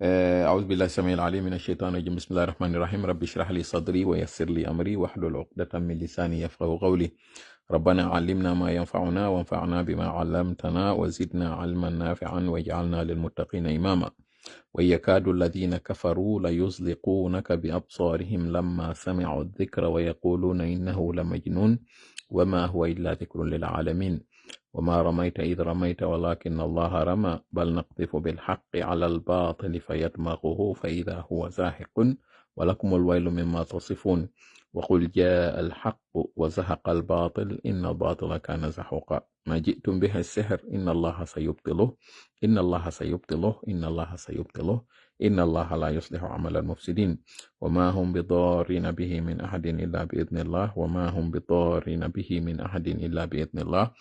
أعوذ بالله السميع العليم من الشيطان الرجيم بسم الله الرحمن الرحيم رب اشرح لي صدري ويسر لي أمري واحلل عقدة من لساني يفقهوا قولي ربنا علمنا ما ينفعنا وانفعنا بما علمتنا وزدنا علما نافعا واجعلنا للمتقين إماما ويكاد الذين كفروا ليزلقونك بأبصارهم لما سمعوا الذكر ويقولون إنه لمجنون وما هو إلا ذكر للعالمين وما رميت إذ رميت ولكن الله رمى بل نقذف بالحق على الباطل فيدمغه فإذا هو زاهق ولكم الويل مما تصفون وقل جاء الحق وزهق الباطل إن الباطل كان زحوقا ما جئتم به السحر إن الله سيبطله إن الله سيبطله إن الله سيبطله إن الله لا يصلح عمل المفسدين وما هم بضارين به من أحد إلا بإذن الله وما هم بضارين به من أحد إلا بإذن الله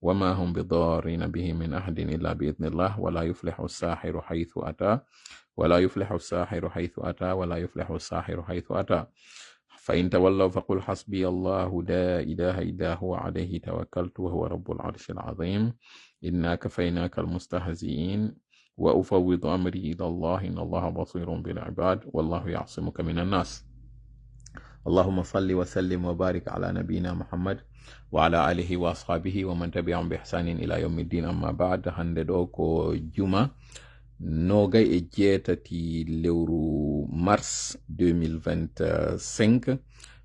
وما هم بضارين به من أحد إلا بإذن الله ولا يفلح الساحر حيث أتى ولا يفلح الساحر حيث أتى ولا يفلح الساحر حيث أتى فإن تولوا فقل حسبي الله لا إله إلا هو عليه توكلت وهو رب العرش العظيم إنا كفيناك المستهزئين وأفوض أمري إلى الله إن الله بصير بالعباد والله يعصمك من الناس اللهم صل وسلم وبارك على نبينا محمد وعلى آله وأصحابه ومن تبعهم بإحسان إلى يوم الدين أما بعد هندوكو جمعة نوغاي اجيتاتي لورو مارس 2025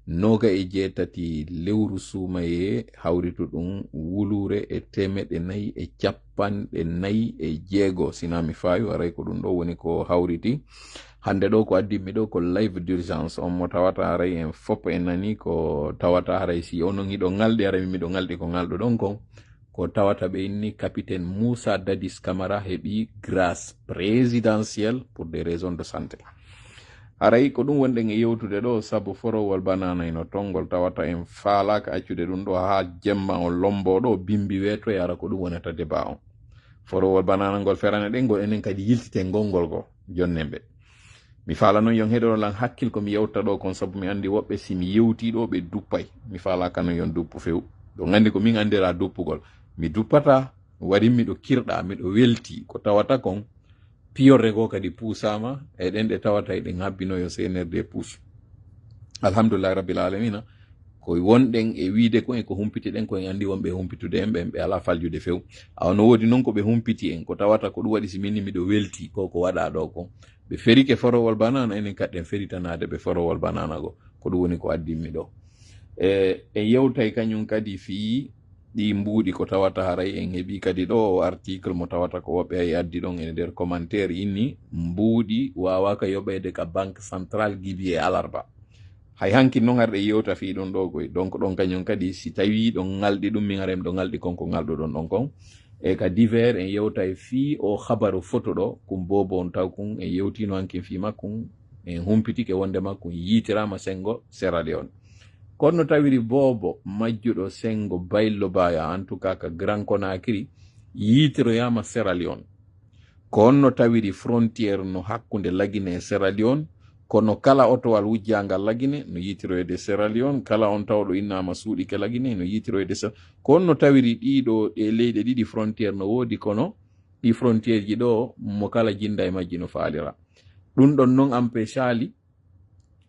noga e jeetati lewru suumaye hawritu ɗum wulure e temeɗe nayi e capanɗe nayi e jeego sinami fayu aray ko ɗum ɗo woni ko hawriti hande ɗo ko addimi ɗo ko live d'urgence on mo tawata aray en fop en nani ko tawata aray si onon hiɗo ngalɗi aray miɗo ngalɗi ko ngalɗo ɗon kon ko tawata ɓe inni capitaine Moussa Dadis Camara heɓi grâce présidentielle pour des raisons de santé aray ko ɗum wonɗen e yewtude ɗo sabu forowol banana ino tongol tawata en faalaka accude ɗum ɗo ha jemma on lombo ɗo bimbi weto e ara ko ɗum wonata débat on forowol banana ngol ferane ɗen ngol enen kadi yiltite ngolngol go jonnemɓe mi faala noon yon heɗoro lan hakkil komi yewta ɗo kon sabu mi andi woɓɓe simi yewti ɗo ɓe duppay mi faalaka noon yon duppu few ɗo andi ko min andira duppugol mi duppata warin miɗo kirɗa miɗo welti ko tawata kon piyorre go kadi puusama e ɗen ɗe tawata eɗen habbinoyo senerde puus alhamdulillah rabbil alamina ko wonɗen e wiide ko en ko humpiti ɗen ko en andi wonɓe humpitude en ɓe ala faljude few awa no woodi noon ko ɓe humpiti en ko tawata ko ɗum waɗi si minni miɗo welti ko waɗa ɗo ko ɓe ferike forowol banana enen kadɗen feritanade ɓe forowol banana go ko ɗum woni ko addinmi ɗo en yewtay kañum kadi fii ɗi mbuuɗi ko tawata haray en heɓi kadi ɗo article mo tawata ko woɓɓe ay addi ɗon e nder commentaire inni mbuuɗi wawaka yoɓede ka banque centrale gibi e alarba hay hanki noon harɗe yewta fi ɗon ɗo goy donc ɗon kañum kadi si tawi ɗon ngalɗi ɗum min harem ɗo ngalɗi konko ngalɗuɗon ɗon kon e ka divers en yewta e fi o habaru photo ɗo kum bobo on taw kun en yewtino hankin fi makkum en humpitike wonde makkum yiitirama sengo Sierra Leone kono tawiri bobo majjuɗo sengo baylo baya en tout cas ka Grand Conakry yiitiroyama Sierra Leone kono tawiri frontière no hakkunde lagine e Sierra Leone kono kala otowal wujjangal lagine no yitiroyde Sierra Leone kala on tawɗo innama suuɗike lagine no yitiroyde kono tawiri ɗiɗo ɗe leyɗe ɗiɗi frontière no woodi kono ɗi frontière ji ɗo mo kala jinda e majji no faalira ɗum ɗon noon empêchali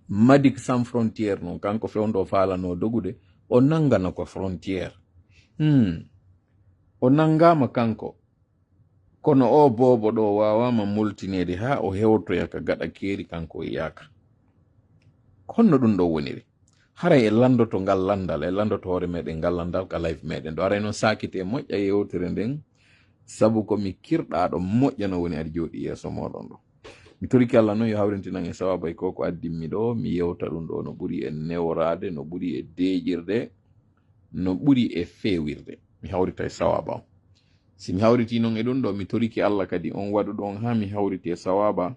Médecins sans frontières non kanko fewndo faalano dogude o nangana ko frontière o nangama kanko kono o bobo ɗo wawama multinede ha o hewtoya ka gaɗa keeri kanko e yaka konno ɗum ɗo woniri haray e landoto ngal landal e landoto hoore meɗen ngal landal ka life meɗen ɗo aray noon sakite moƴƴa yewtere nden sabu komi kirɗaɗo moƴƴa no woni aɗa jooɗi yeeso moɗon ɗo mi toriki Allah noon yo hawrintinan e sawaba e koko addinmi ɗo mi yewta ɗum ɗo no ɓuri e newrade no ɓuri e deƴirde no ɓuri e fewirde mi hawrita e sawaba o si mi hawriti noon e ɗum ɗo mi toriki Allah kadi on waɗu ɗon ha mi hawriti e sawaba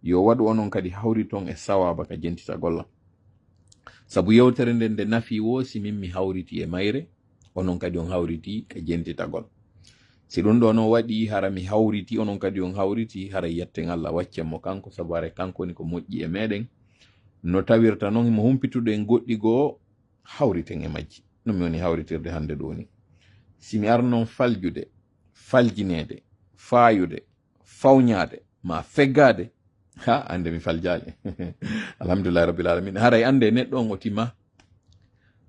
yo waɗu onon kadi hawriton e sawaba ka jentita golla sabu yewtere nden nde nafi wo si min mi hawriti e mayre onon kadi on hawriti ka jentitagol si ɗum ɗo no waɗi hara mi hawriti onon kadi on hawriti hara yetten Allah waccemmo kanko sabu are kanko ni ko moƴƴi e meɗen no tawirta noon mo humpituɗo en goɗɗi goo hawriten e majji no mi woni hawritirde hande ɗo ni si mi arnon faljude faljinede faayude fawñade ma feggade ha ande mi faljali alhamdulillah rabbil alamin haray ande neɗɗo on o timma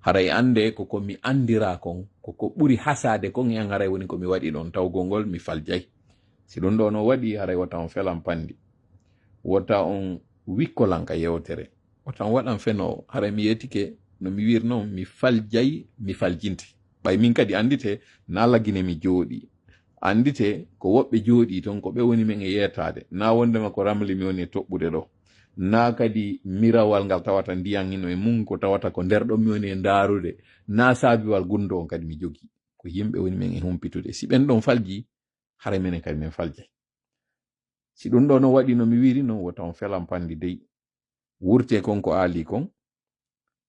haray ande koko mi andira kon koko ɓuri hasade kon en haray woni ko mi waɗi ɗon tawgol ngol mi faljay si ɗum ɗo no waɗi haray wata on felan pandi wata on wikkolanka yewtere wata on waɗan feno haray mi yetike no mi wirno mi faljay mi faljinte ɓay min kadi andite na lagine mi jooɗi andite ko woɓɓe jooɗi ton ko ɓe woni men e yetade na wondema ko ramli mi woni e toɓɓude ɗo na kadi mirawal ngal tawata ndiyan hino e mum ko tawata ko nder ɗo mi woni e ndarude na saabiwal gundo on kadi mi jogi ko yimɓe woni men e humpitude si ɓen ɗon falji haray menen kadi min faljay si ɗum ɗo no waɗi no mi wiri non wota on felan pandi dey wurte kon ko aali kon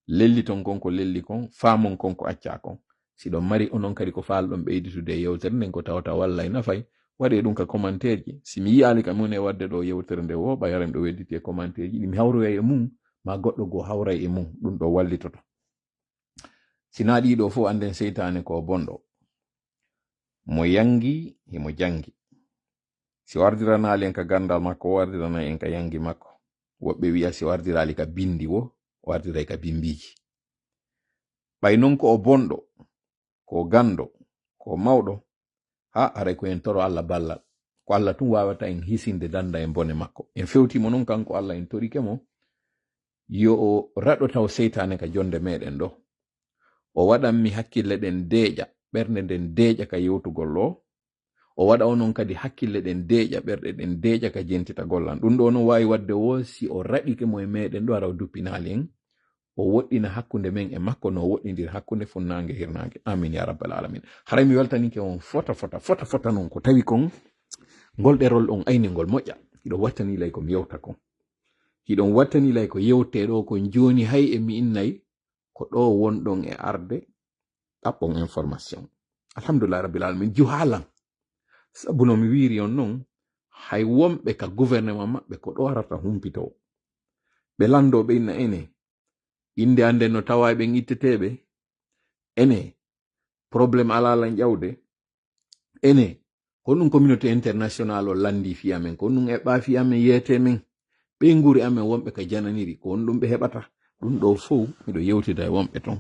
lelli ton kon ko lelli kon faamon kon ko acca kon si ɗon mari onon kadi ko faalɗon ɓeyditude e yewtere nden ko tawata wallay nafay waɗe ɗum ka commentaire ji si mi yiyali kam mune wadde ɗo yewtere nde wo ɓayaram ɗo wedditi e commentaire ji ɗi mi hawroya e mum ma goɗɗo goo hawray e mum ɗum ɗo wallitoto sina ɗiɗo fof anden seytane ko bonɗo mo yangi himo jangi si wardiranali en ka gandal makko wardirana en ka yangi makko woɓɓe wiya si wardirali ka bindi wo wardiray ka bimbiji ɓay non ko o bonɗo ko gando ko mawɗo ha haray ko en toro Allah ballal ko Allah tun wawata en hisinde danda en bone makko en fewtimo non kanko Allah en torike mo yo o raɗo taw seytane ka jonde meɗen ɗo o waɗan mi hakkille ɗen deeƴa ɓernde nden deeƴa ka yewtugol ɗo o waɗa onon kadi hakkille ɗen deeƴa ɓerɗe ɗen deeƴa ka jentitagol an ɗum ɗo no wawi wadde wo si o raɗike mo e meɗen ɗo ara o duppinali en o woɗɗina hakkunde men e makko no woɗɗidir hakkunde funnange hirnange amin ya rabbal alamin haray mi weltanike on fota non ko tawi kon ngol ɗerol on ayni ngol moƴƴa hiɗon wattanilay ko mi yewta kon hiɗon wattanilay ko yewteɗo kon joni hay e mi innayi ko ɗo wonɗon e arde ɗaɓɓon information alhamdulillah rabbil alamin juhalan sabu no mi wiri on non hay wonɓe ka gouvernement maɓɓe ko ɗo arata humpitowo ɓe landoɓe inna ene inde ande no tawa ɓen itteteɓe ene probléme alalan ƴawde ene ko ɗum communauté international o landi fiya men ko ɗum eɓɓa fiya men yeete men ɓe nguri amen wonɓe ka jananiri ko on ɗum ɓe heɓata ɗum ɗo fof miɗo yewtida e wonɓe ton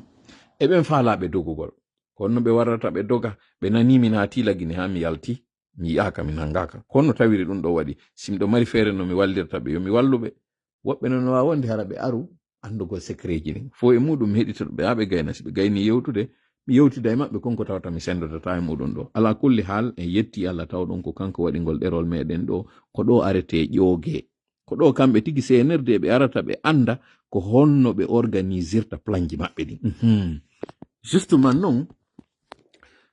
eɓen faalaɓe dogugol kono ɓe warata ɓe doga ɓe nanimi na tilagine ha mi yalti mi yiyaka mi nangaka kono tawiri ɗum ɗo waɗi simɗo mari feere no mi wallirta ɓe yo mi walluɓe woɓɓe no wawa wonde hara ɓe aru andugol secret ji ɗin fo e muɗum mi heɗitoɗo ɓe ha ɓe gayna si ɓe gayni yewtude mi yewtida e maɓɓe konko tawata mi sendotata e muɗum ɗo ala kulli haal en yetti Allah taw ɗon ko kanko waɗi ngol ɗerol meɗen ɗo ko ɗo arete ƴooge ko ɗo kamɓe tigi senerde ɓe arata ɓe anda ko honno ɓe organisirta plan ji maɓɓe ɗin justement non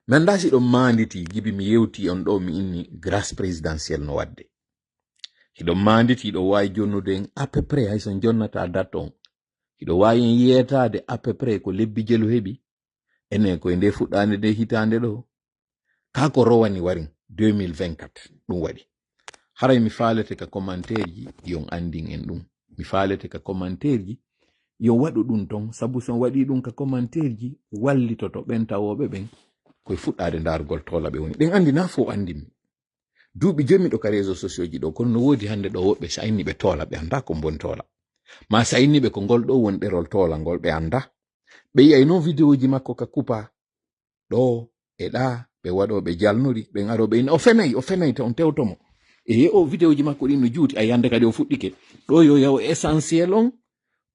mi anda si ɗon manditi jibi mi yewti on ɗo mi inni grâce présidentielle no wadde hiɗon manditi ɗo wawi jonnude en à peu près hay son jonnata date on hiɗo wawi en yetade à peu près ko lebbi jelu heɓi ene koye nde fuɗɗande nde hitande ɗo ka ko rowani warin 2024 ɗum waɗi haray mi falete ka commentaire ji yon andin en ɗum mi falete ka commentaire ji yo waɗu ɗum ton sabu son waɗi ɗum ka commentaire ji wallitoto ɓen tawoɓe ɓen koye fuɗɗade ndargol tola ɓe woni ɗen andi na fo andinmi duuɓi jomi ɗo ka réseau sociaux ji ɗo kono no woodi hande ɗo woɓɓe sa inni ɓe tola ɓe anda ko bon tola ma sa inni ɓe ko ngol ɗo won ɗerol tola ngol ɓe anda ɓe yiyay no vidéo ji makko ka kupa ɗo e ɗa ɓe waɗoɓe jalnuri ɓen aroɓe ina o fenayi ta on tewtomo e o vidéo ji makko ɗin no juuti a yande kadi o fuɗɗike ɗo yo yaw essentiel on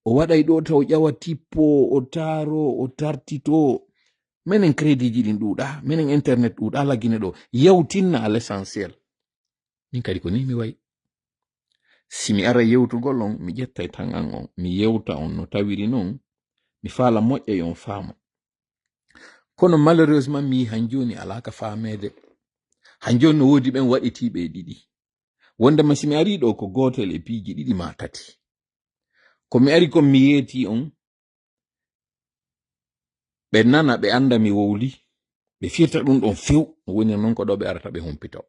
o waɗay ɗo taw ƴawa tippo o taro o tartito menen crédit ji ɗin ɗuɗa menen internet ɗuɗa lagine ɗo yawtinna à l'essentiel min kadi ko ni mi wayi si mi ara yewtugol on mi ƴettay tan an on mi yewta on no tawiri non mi faala moƴƴa yon faama kono malheureusement mi han joni ala ka faamede han joni no woodi ɓen waɗitiɓe e ɗiɗi wondema si mi ari ɗo ko gotel e piiji ɗiɗi ma tati ko mi ari kon mi yeeti on ɓe nana ɓe anda mi wowli ɓe firta ɗum ɗon few woni non ko ɗo ɓe arata ɓe humpito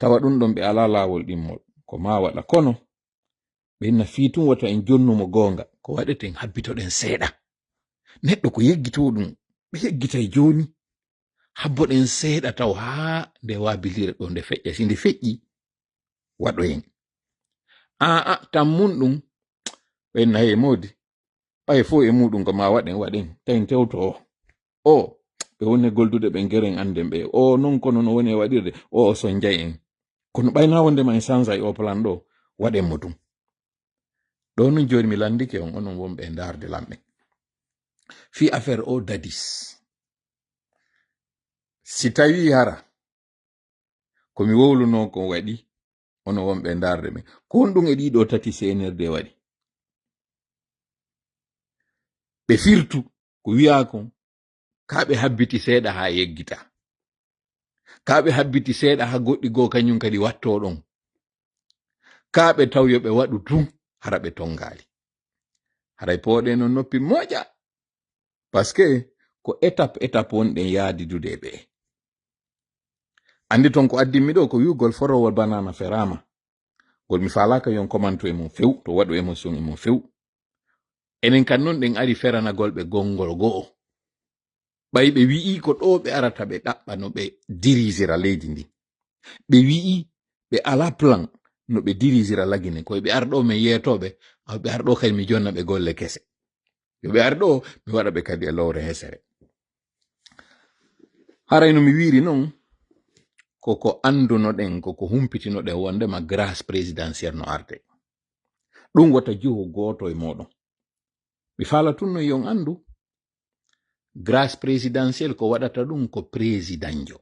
tawa ɗum ɗon ɓe ala lawol ɗimmol ko ma waɗa kono ɓe na fiitum wata en jonnumo gonga ko waɗeten habbitoɗen seeɗa neɗɗo ko yeggito ɗum ɓe yeggitay joni habboɗen seeɗa taw haa nde waabilire ɗo nde feƴƴa. Si nde feƴƴi waɗoyen tan mun ɗum ɓen nayi modi ɓay fo e muɗum ko ma waɗen tayin tewto o ɓe woni goldude ɓe geren anden ɓe o non kono no woni e waɗirde o son jay en kono ɓayna wondema en sansa o plan ɗo waɗen mo ɗum ɗo nun joni mi landike on onon wonɓe darde lamɓe fi affaire o dadis si tawi hara komi wowluno ko waɗi ono wonɓe darde ɓe ko honɗum e ɗiɗo tati senerde waɗi ɓe firtu ko wiyako kaɓe habbiti seeɗa ha yeggita kaɓe habbiti seeɗa ha goɗɗi goo kañum kadi watto ɗon kaɓe taw yo ɓe waɗu tun hara ɓe tongali haray pooɗe no noppi moƴa parce que ko étape wonɗen yaadidude ɓe andi ton ko addinmi ɗo ko wiwgol forowol banana ferama gol mi falaka yon commento e mum few to waɗu émotion e mum few enen kan non ɗen ari feranagol ɓe gongol go'o ɓay ɓe wi'i ko ɗo ɓe arata ɓe ɗaɓɓa no ɓe dirisira leydi ndi ɓe wi'i ɓe ala plan no ɓe dirisira lagine koye ɓe arɗo min yeetoɓe ɓe arɗo kadi mi jonna ɓe golle kese yo ɓe arɗo mi waɗa ɓe kadi e lowre hesere haray no mi wiri non koko andunoɗen koko humpitinoɗen wondema grâce présidentielle no arde ɗum wata juho goto e moɗon mi fala tun no yon andu grâce présidentielle ko waɗata ɗum ko président jo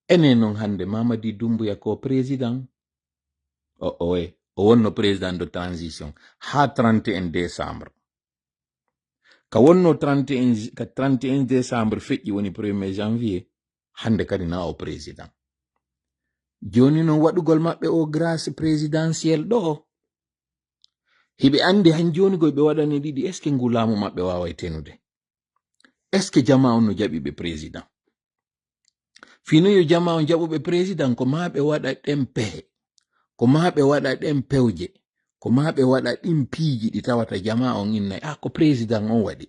enen non hande Mamadi Doumbouya ko président o wonno président de transition ha 31 décembre ka wonno 31 décembre feƴƴi woni 1er janvier hande kadi na o président joni non waɗugol maɓɓe o grâce présidentielle ɗo hiɓe andi han joni koye ɓe waɗani ɗiɗi est ce que ngulamu maɓɓe wawai tenude est ce que jama on no jaɓiɓe président fino yo jama on jaɓuɓe président ko ma ɓe waɗa ɗen pehe ko ma ɓe waɗa ɗen pewje ko ma ɓe waɗa ɗin piiji ɗi tawata jama on innay ko président on waɗi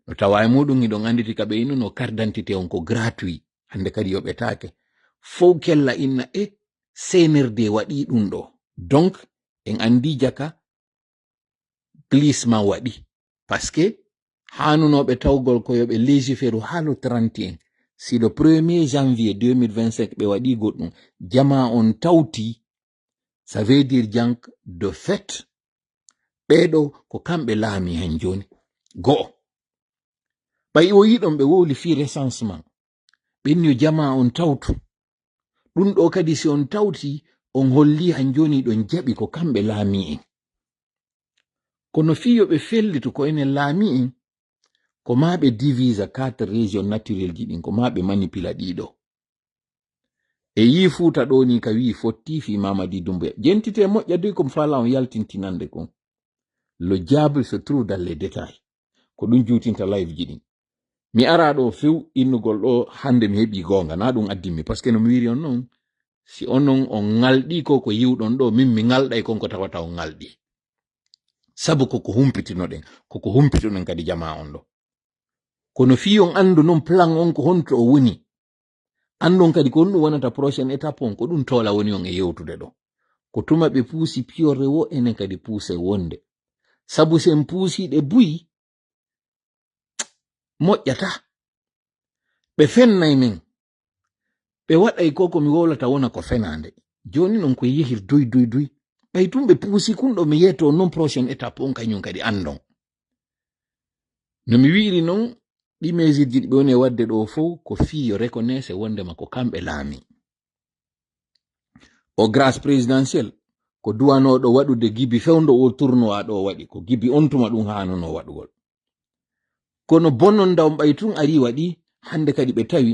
no tawa e muɗum iɗon anditi ka ɓe innuno carte d'identité on ko gratuit hande kadi yoɓetake fow kella inna senerde waɗi ɗum ɗo donc en andi jaka glissement waɗi parce que hanunoɓe tawgol ko yoɓe légiféru ha le 31 si le 1er janvier 2025 ɓe waɗi goɗɗum jama on tawti ça veut dire jank de fait ɓeɗo ko kamɓe laami hen joni go'o ɓay o yiɗon ɓe wowli fi recensement ɓenni yo jama on tawtu ɗum ɗo kadi si on tawti on holli han joni ɗon jaɓi ko kamɓe laami en kono fi yoɓe fellitu ko enen laami en ko ma ɓe divisa 4 région naturel ji ɗin ko ma ɓe manipula ɗiɗo e yi fuuta ɗo ni ka wi fotti fi Mamadi Doumbouya jentite moƴƴa doy kom fala on yaltintinande kon le diable se trouve dans les détails ko ɗum juutinta live ji ɗin mi ara ɗo few innugol ɗo hande mi heɓi gonga na ɗum addimi parce que no mi wiri on non si onon on ngalɗi ko yiwɗon ɗo min mi ngalɗay konko tawata on ngalɗi sabu koko humpitinoɗen kadi jama on ɗo kono fi on andu non plan on ko honto o woni andon kadi ko ɗum wonata prochaine étape on ko ɗum tola woni on e yewtude ɗo ko tuma ɓe puusi piyorre wo enen kadi puuse wonde sabu sen puusiɗe buyi moƴƴata ɓe fennay men ɓe waɗay ko mi wolata wona ko fenande joni non ko yehir doy ɓay tum ɓe puusi kunɗo mi yeto non prochaine étape on kañum kadi andon no mi wiri non ɗi mesure ji ɗi ɓe woni wadde ɗo fof ko fiyo reconnaisse wondema ko kamɓe laami o grâce présidentielle ko duwanoɗo waɗude gibi fewndo o tournoi ɗo waɗi ko gibi on tuma ɗum hanuno waɗugol kono bonnon daw ɓay tun ari waɗi hande kadi ɓe tawi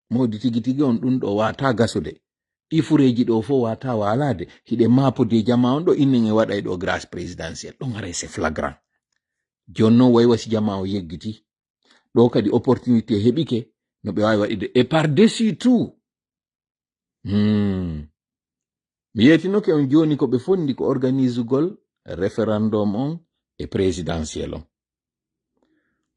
modi tigi on ɗum ɗo wata gasude ɗi fureji ɗo fof wata walade hiɗe mapode jama on ɗo innen e waɗay ɗo grâce présidentielle ɗon haray c'est flagrant jonno way wasi jama o yeggiti ɗo kadi opportunité heɓike no ɓe wawi waɗide et par dessus tout mi yetinoke on joni ko ɓe fondi ko organise gol référendum on e présidentiel on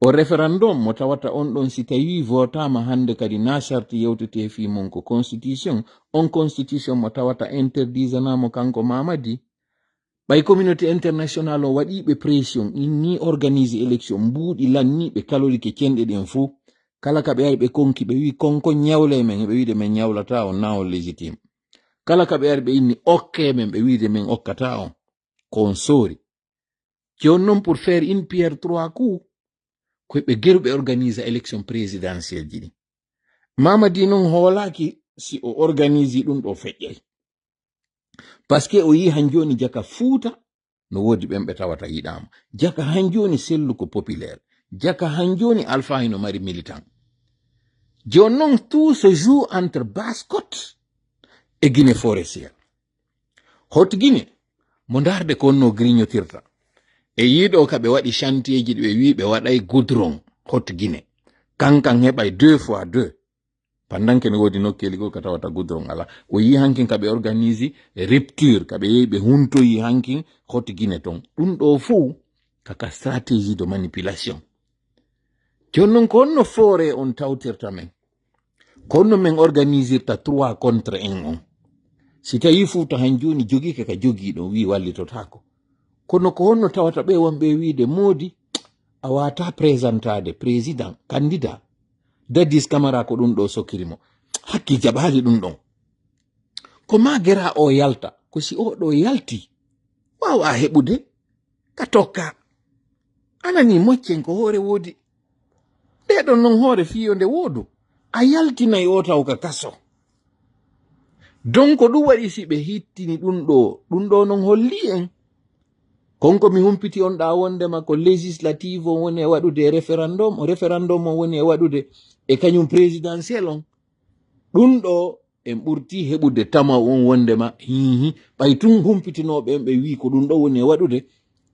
o référendum mo tawata on ɗon si tawi votama hande kadi na sarti yewtete fi mon ko constitution on constitution mo tawata interdisanamo kanko Mamadi ɓay communauté international o waɗiɓe pression inni organise élection mbuuɗi lanniɓe kalorike cenɗe ɗen fou kala ka ɓe ari ɓe konki ɓe wi konko ñawle men ɓe wiide men ñawlata on na on légitime kala ka ɓe ari ɓe inni okke men ɓe wiide men okkata on kon sori jon noon pour faire une pierre trois coups koɓe geruɓe organise élection présidentielle ji ɗi Mamadi noon hoolaki si o organise ɗum ɗo feƴƴay par ce que o yi han joni jaka Fuuta no wodi ɓen ɓe tawata yiɗama jaka han joni selluko populaire jaka han joni Alpha hino mari militant jon noon tout se joue entre Basse-Côte e Guinée forestière hot Guinée mo darde konno grignotirta e yiɗo ka ɓe waɗi chantier ji ɗi ɓe wi ɓe waɗay goudron hot Guinée kankan heɓay 2 fois 2 pendant que ne wodi nokkeli go ka tawata goudron ala o yi hankin ka ɓe organise rupture ka ɓe yehi ɓe huntoyi hankin hot Guinée ton ɗum ɗo fou kaka stratégie de manipulation jon non ko onno foore on tawtirta men ko onno men organisirta 3 contre 1 on si tawi Fuuta han joni jogi kaka jogiɗo wi wallitotako kono ko honno tawata ɓe wonɓe wiide Modi a wata présentade président candidat Dadis Camara ko ɗum ɗo sokkirimo hakki jaɓali ɗum ɗon ko ma gera o yalta ko si o ɗo yalti wawa heɓude ka tokka anani moccen ko hoore woodi ɗeɗon non hoore fiyo nde woodu a yaltinayi o taw ka kaso donc ɗum waɗi si ɓe hittini ɗum ɗo non holli en konko mi humpiti on ɗa wondema ko législative o woni e waɗude référendum o woni e waɗude e kañum présidentiel on ɗum ɗo en ɓurti heɓude tama on wondema hihi ɓay tun humpitinoɓe en ɓe wi ko ɗum ɗo woni e waɗude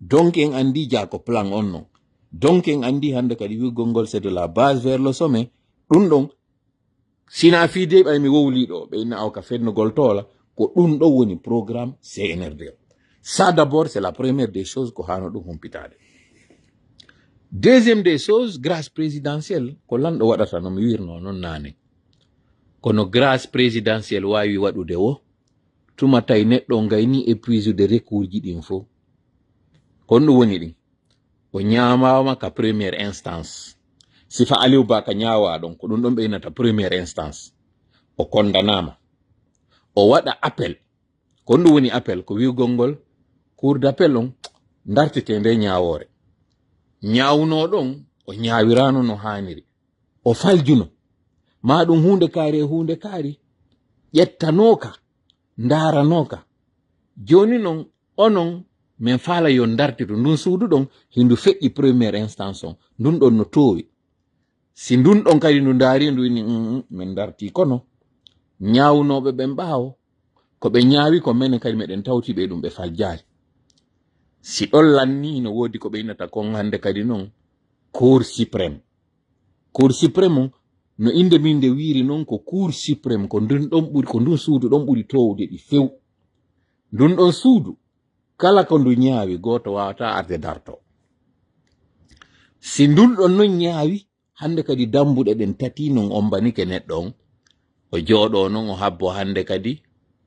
donc en andi jako plan on non donc en andi hande kadi wigol ngol c'est de la base vers le sommet ɗum ɗon sina fiide ɓay mi wowliɗo ɓe inna awka fennugol tola ko ɗum ɗo woni programme CNRD ça d'abord c'est la première des choses ko hano ɗum humpitade deuxième des choses grâce présidentielle ko lanɗo waɗata no mi wirno noon nane kono grâce présidentielle wawi waɗude wo tuma tawi neɗɗo gayni épuisude recours ji ɗin fo kon ɗum woni ɗin o ñamama ka première instance sifa Aliou Ba ka ñawa ɗon ko ɗum ɗon ɓeynata première instance o condamnama o waɗa appel kon ɗum woni appel ko wiwgol ngol cour d'appel on dartete nde ñawore ñawno ɗon o ñawirano no haniri o faljuno ma ɗum hunde kaari ƴettanoka daranoka joni non onon min faala yo dartito ndun suudu ɗon hindu feƴƴi première instance on ndun ɗon no towi si ndun ɗon kadi ndu daari ndu ni min darti kono ñawnoɓe ɓen ɓaawo ko ɓe ñaawi ko menen kadi meɗen tawti ɓe ɗum ɓe faljali si ɗon lanni no wodi ko ɓe innata kon hande kadi noon cour suprême on no inde min nde wiiri noon ko cour suprême ko ndun ɗon ɓuri ko ndun suudu ɗon ɓuri towde ɗi few ndun ɗon suudu kala ko ndu ñaawi goto wawata arde darto si ndun ɗon non ñaawi hande kadi dambuɗe ɗen tati non ombanike neɗɗo on o jooɗo noon o habbo hande kadi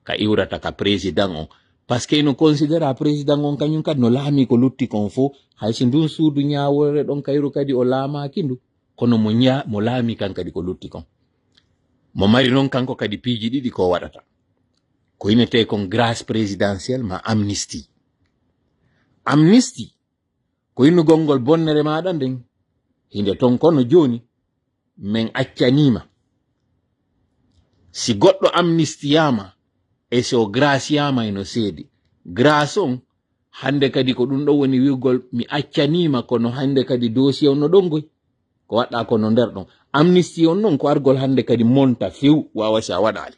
ka iwrata ka président on par ce que ino considéra président on kañum kadi no laami ko lutti kon fo haysi ndun suudu ñawore ɗon kayru kadi o laamaki ndu kono mo laami kan kadi ko lutti kon mo mari noon kanko kadi piiji ɗiɗi ko waɗata ko inete kon grâce présidentielle ma amnistie ko innugol ngol bonnere maɗa nden hinde ton kono joni min accanima si goɗɗo amnistiyama e so grâce yama eno seedi grâce on hande kadi ko ɗum ɗo woni wiwgol mi accanima kono hande kadi dossier on no ɗongoy ko waɗɗa kono nder ɗon amnistie on noon ko argol hande kadi monta few wawa si a waɗali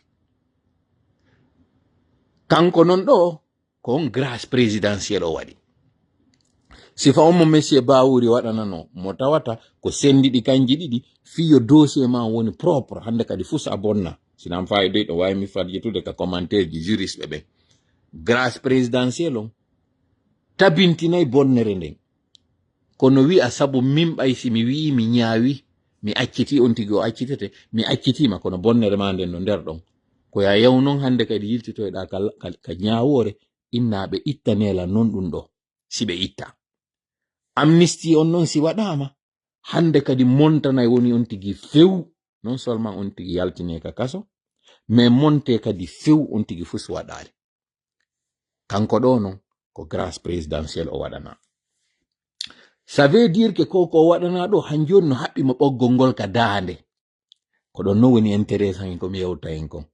kanko non ɗo ko on grâce présidentielle o waɗi sifa on mo monsieur Bawuri waɗanano mo tawata ko sendiɗi kanji ɗiɗi fiyo dossier ma woni propre hande kadi fus a bonna sinam fayi doy ɗo wawi mi farjetude ka commentaire ji juriste ɓe grâce présidentielle on tabintinayi bonnere nden kono wi asabu min ɓaysi mi wi mi ñaawi mi acciti on tigi o accitete mi accitima kono bonnere ma nden no nder ɗon ko ya yaw non hande kadi yiltitoyɗa ka ñaawore innaɓe ittanela non ɗum ɗo si ɓe itta amnistie on non si waɗama hande kadi montanay woni on tigi few non seulement on tigi yaltine ka kaso mais monte kadi few on tigi fus waɗare kanko ɗo non ko grâce présidentielle o waɗana ça veut dire que ko waɗana ɗo hanjoni no haɓɓi mo ɓoggol ngol ka daande ko ɗon no woni intéressant ko mi yewta en kon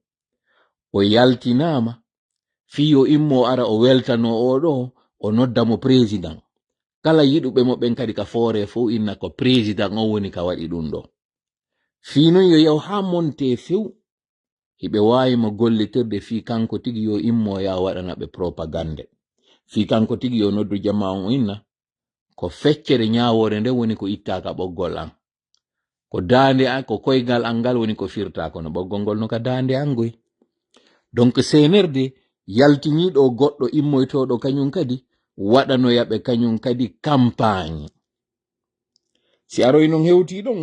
o yaltinama fiyo immo ara o weltano o ɗo o nodda mo président kala yiɗuɓe mo ɓen kadi ka foore fo inna ko président o woni ka waɗi ɗum ɗo finon yo yaw ha monte few hiɓe wawi mo gollitirde fi kanko tigi yo immo ya waɗana ɓe propagande fi kanko tigi yo noddu jamma on inna ko feccere ñawore nde woni ko ittaka ɓoggol an ko daande an ko koygal an ngal woni ko firta kono ɓoggol ngol no ka daande an goy donc senerde yaltiniɗo goɗɗo immoytoɗo kañum kadi waɗanoyaɓe kañum kadi campagne si aroy non hewti ɗon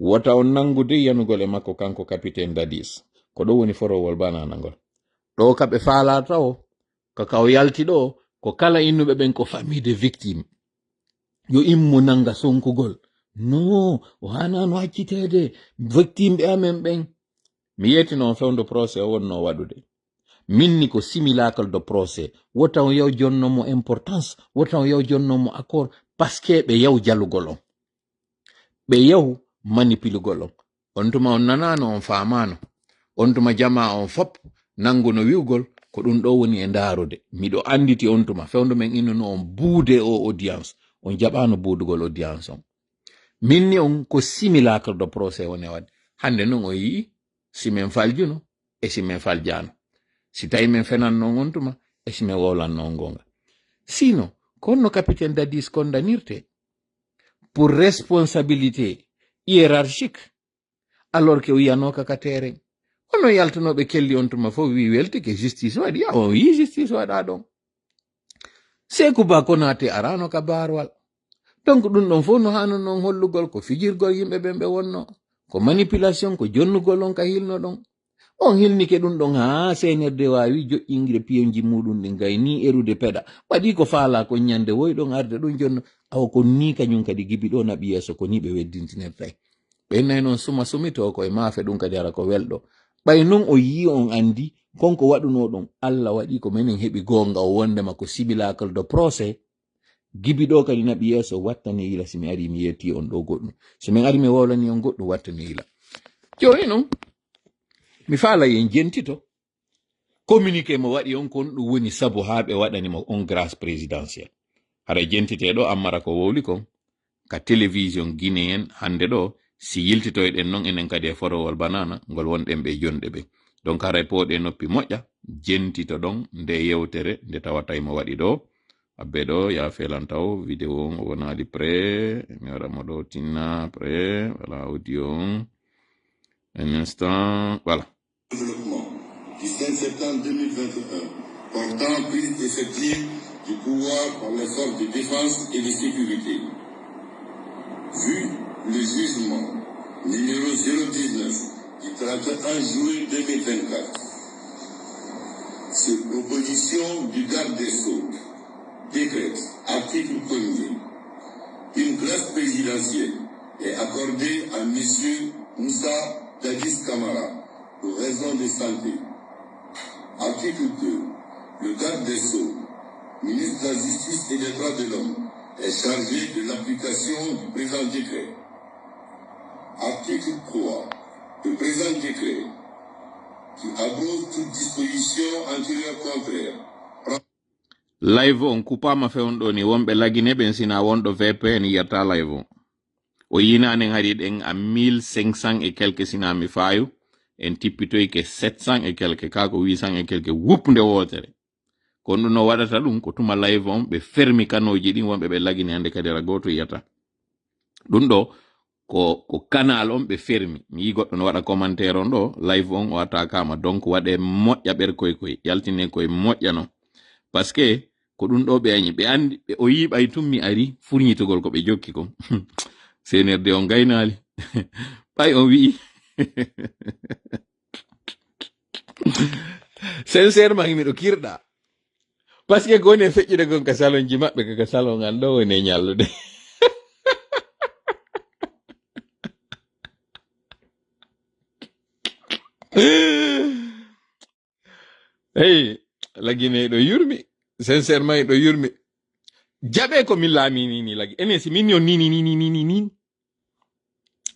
wota on nangude yanugol e makko kanko capitaine Dadis ko ɗo woni forowol bananagol ɗo kaɓe falata o kaka o yalti ɗo ko kala innuɓe ɓen ko famille de victime yo immo nanga sonkugol no o hanano haccitede victime ɓe amen ɓen mi yeti noon fewndo procès o wonno waɗude minni ko simulacre de procès wota o yaw jonnomo importance wota o yaw jonnomo accord parce que ɓe yaw jalugol on ɓe yaw manipulugol on tuma on nanano on famano on tuma jama on fop nanguno wiwgol ko ɗum ɗo woni e ndarude miɗo anditi on tuma fewndo men innuno on buude o audience on jaɓano buudugol audience on minni on ko simulacre de procès woni waɗi hande non o yii si men faljuno e si men faljano si tawi men fenanno on tuma e si men wowlanno gonga sinon konno capitaine Dadis condamnirte pour responsabilité hiérarchique alors que wiyano kaka terrain ono yaltanoɓe kelli on tuma fof wi welti ke justice waɗi o yi justice waɗa ɗon Sékou Ba Konaté arano ka barwal donc ɗum ɗon fof no hano noon hollugol ko fijirgol yimɓe ɓen ɓe wonno ko manipulation ko jonnugol on ka hilno ɗon on hilnike ɗum ɗon ha senerde wawi joƴƴingre piyoji muɗum ɗi gayni erude peɗa waɗi ko faala ko ñande woy ɗon arde ɗum jonno awa ko ni kañum kadi gibi ɗo naɓi yeeso ko ni ɓe weddintinertay ɓennay noon suma sumito ko e maafe ɗum kadi ara ko welɗo ɓay non o yi on andi konko waɗuno ɗon Allah waɗi ko minen heɓi gonga o wondema ko simulacre de procès gibi ɗo kadi naɓi yeeso wattani ila simi ari mi yetti on ɗo goɗɗum somin ari mi wowlani on goɗɗum wattani ila joni noon mi faala yen jentito communiqué mo waɗi on kon ɗum woni sabu ha ɓe waɗanimo on grâce présidentielle hara jentiteɗo ammara ko wowli kon ka télévision guinéen hande ɗo si yiltitoyɗen noon enen kadi e forowol banana ngol wonɗen ɓe jonɗe ɓe donc haray pooɗe noppi moƴƴa jentito ɗon nde yewtere nde tawatay mo waɗi ɗo abbe ɗo ya felantaw vidéo on o wonali pré mi waɗamo ɗo tinna pré voilà audio on un instant voilà développement du 5 septembre 2021 portant prise effective du pouvoir par les forces de défense et de sécurité. Vu le jugement numéro 019 du 31 juillet 2024, sur proposition du garde des Sceaux, décrète, article 1er, une grâce présidentielle est accordée à M. Moussa Dadis Camara pour raison de santé. Article 2. Le garde des Sceaux, ministre de la Justice et des Droits de l'Homme, est chargé de l'application du présent décret. Article 3. Le présent décret, qui abroge toute disposition antérieure contraire. live on kupama fewndo ni wonɓe lagine ɓen sina wonɗo VPN yiyata live on o yinanen haɗi ɗen a 1500 et quelque sina mi fayu en tippitoy ke 700 et quelque kako 800 et quelque wupnde wotere kono ɗum no waɗata ɗum ko tuma live on ɓe fermi kanoji ɗin wonɓe ɓe lagine hande kadi ra goto yiyata ɗum ɗo ko canal on ɓe fermi mi yi goɗɗo no waɗa commentaire on ɗo live on o watta kama donc waɗe moƴƴa ɓerkoy koy yaltine koye moƴƴa non par ce que ko ɗum ɗo ɓe añi ɓe andi ɓe o yiɓay tum mi ari furñitugol ko ɓe jokki kon senerde on gaynali ɓay on wi'i sincèrement miɗo kirɗa par ce que ko woni e feƴƴude gon ka salon ji maɓɓe kaka salon an ɗo woni e ñallude hey lagine ɗo yurmi sincèrement ɗo yurmi jaɓe ko min laami ni lagi enen si min yon ni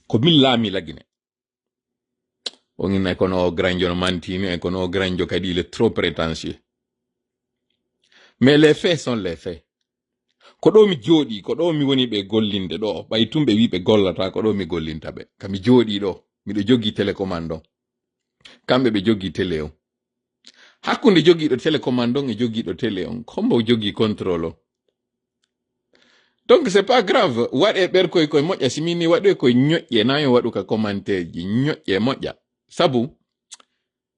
ko min laami lagine on kono o grandio no mantini e kono o grandio kadi il est trop prétentieux mais les faits sont les faits ko ɗo mi jooɗi ko ɗo mi woni ɓe gollinde ɗo ɓay tum ɓe wi ɓe gollata ko ɗo mi gollinta ɓe kami jooɗi ɗo miɗo joggi télécommande on kamɓe ɓe joggi télé on hakkunde joggiɗo télécommande on e joggiɗo télé on hombo joggi contrôle o donc c'est pas grave waɗe ɓerkoye koye moƴƴa simini waɗoy koye ñoƴƴe na yo waɗu ka commentaire ji ñoƴƴe moƴƴa sabu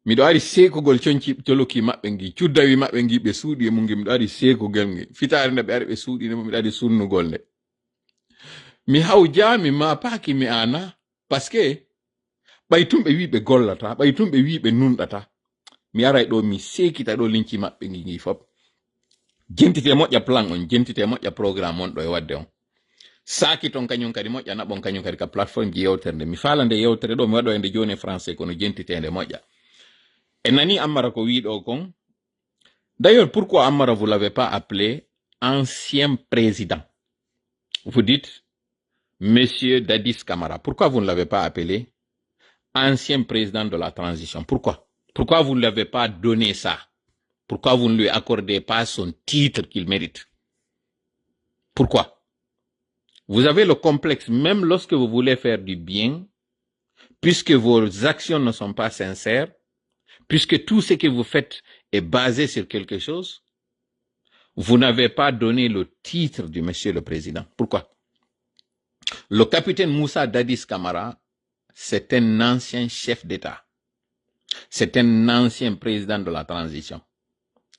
miɗo ari sekugol conci toloki maɓɓe ngi cuddawi maɓɓe ngi ɓe suuɗi e mum ngi miɗo ari sekugel ngi fitare nde ɓe ari ɓe suuɗi mo miɗo ari sunnugol nde mi hawja mi mapaki mi ana parce que ɓay tum ɓe wi ɓe gollata ɓay tum ɓe wi ɓe nunɗata mi aray ɗo mi sekita ɗo linki maɓɓe ngi fop jentite moƴƴa plan on jentite moƴƴa programme on ɗo e wadde on saki ton kañum kadi moƴƴa naɓon kañum kadi ka plateforme ji yewtere nde mi faala nde yewtere ɗo mi waɗo e nde joni français kono jentitende moƴƴa e nani Ammara ko wiɗo kon d'ailleurs pourquoi Ammara vous l'avez pas appelé ancien président vous dites monsieur Dadis Camara pourquoi vous ne l'avez pas appelé ancien président de la transition pourquoi vous ne lui avez pas donné ça? Pourquoi vous ne lui accordez pas son titre qu'il mérite? Pourquoi? Vous avez le complexe, même lorsque vous voulez faire du bien, puisque vos actions ne sont pas sincères, puisque tout ce que vous faites est basé sur quelque chose, vous n'avez pas donné le titre du monsieur le président. Pourquoi? Le capitaine Moussa Dadis Camara, c'est un ancien chef d'État. C'est un ancien président de la transition.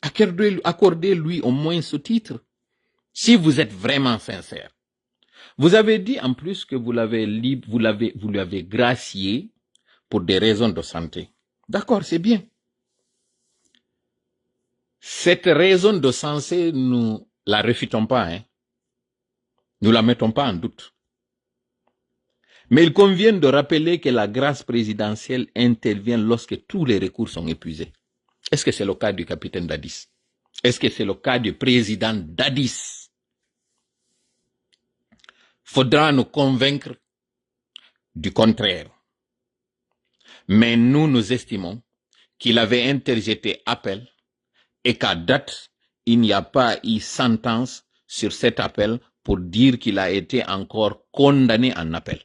Accordez-lui au moins ce titre, si vous êtes vraiment sincère. Vous avez dit en plus que vous lui avez gracié pour des raisons de santé. D'accord, c'est bien. Cette raison de santé, nous la réfutons pas, hein. Nous la mettons pas en doute. Mais il convient de rappeler que la grâce présidentielle intervient lorsque tous les recours sont épuisés. Est-ce que c'est le cas du capitaine Dadis? Est-ce que c'est le cas du président Dadis? Faudra nous convaincre du contraire. Mais nous estimons qu'il avait interjeté appel et qu'à date, il n'y a pas eu sentence sur cet appel pour dire qu'il a été encore condamné en appel.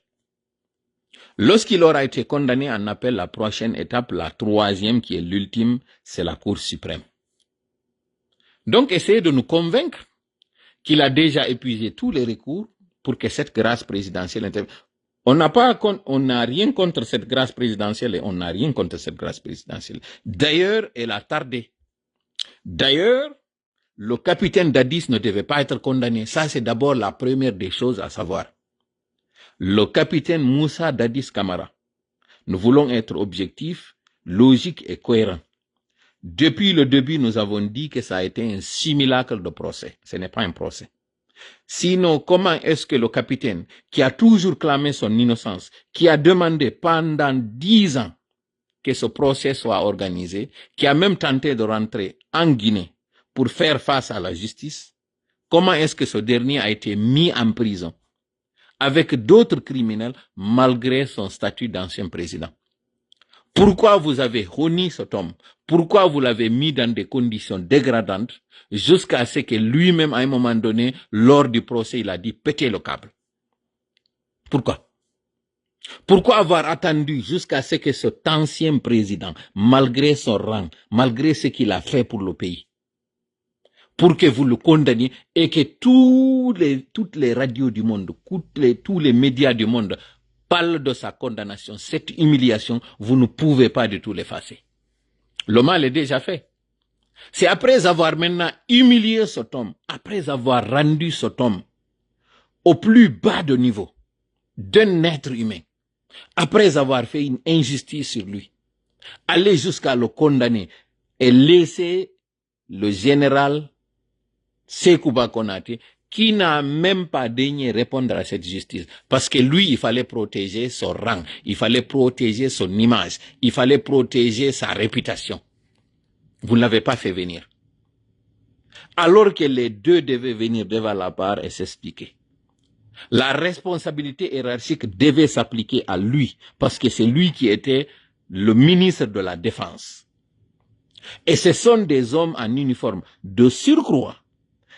Lorsqu'il aura été condamné en appel, la prochaine étape, la troisième, qui est l'ultime, c'est la Cour suprême. Donc, essayez de nous convaincre qu'il a déjà épuisé tous les recours pour que cette grâce présidentielle intervienne. On n'a rien contre cette grâce présidentielle et on n'a rien contre cette grâce présidentielle. D'ailleurs, elle a tardé. D'ailleurs, le capitaine Dadis ne devait pas être condamné. Ça, c'est d'abord la première des choses à savoir. Le capitaine Moussa Dadis Camara, nous voulons être objectifs, logiques et cohérents. Depuis le début, nous avons dit que ça a été un simulacre de procès. Ce n'est pas un procès. Sinon, comment est-ce que le capitaine, qui a toujours clamé son innocence, qui a demandé pendant 10 ans que ce procès soit organisé, qui a même tenté de rentrer en Guinée pour faire face à la justice, comment est-ce que ce dernier a été mis en prison avec d'autres criminels malgré son statut d'ancien président? Pourquoi vous avez honni cet homme? Pourquoi vous l'avez mis dans des conditions dégradantes jusqu'à ce que lui-même, à un moment donné, lors du procès, il a dit pétez le câble? Pourquoi? Pourquoi avoir attendu jusqu'à ce que cet ancien président, malgré son rang, malgré ce qu'il a fait pour le pays, pour que vous le condamniez et que toutes les radios du monde, tous les médias du monde parlent de sa condamnation, cette humiliation, vous ne pouvez pas du tout l'effacer. Le mal est déjà fait. C'est après avoir maintenant humilié cet homme, après avoir rendu cet homme au plus bas de niveau d'un être humain, après avoir fait une injustice sur lui, aller jusqu'à le condamner et laisser le général Sekouba Konaté, qui n'a même pas daigné répondre à cette justice. Parce que lui, il fallait protéger son rang, il fallait protéger son image, il fallait protéger sa réputation. Vous ne l'avez pas fait venir. Alors que les deux devaient venir devant la barre et s'expliquer. La responsabilité hiérarchique devait s'appliquer à lui, parce que c'est lui qui était le ministre de la Défense. Et ce sont des hommes en uniforme, de surcroît,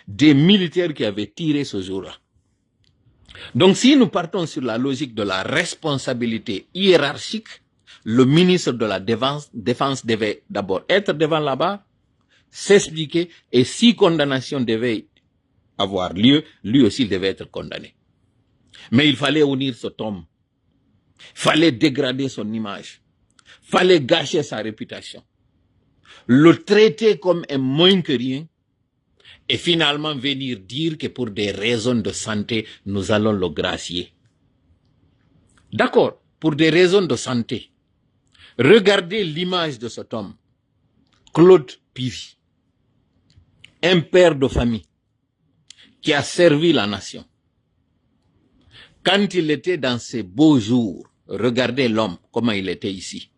des militaires qui avaient tiré ce jour-là. Donc si nous partons sur la logique de la responsabilité hiérarchique, le ministre de la Défense devait d'abord être devant la barre, s'expliquer, et si condamnation devait avoir lieu, lui aussi devait être condamné. Mais il fallait unir cet homme, fallait dégrader son image, fallait gâcher sa réputation, le traiter comme un moins que rien, et finalement venir dire que pour des raisons de santé, nous allons le gracier. D'accord, pour des raisons de santé. Regardez l'image de cet homme, Claude Pivy, un père de famille qui a servi la nation. Quand il était dans ses beaux jours, regardez l'homme, comment il était ici.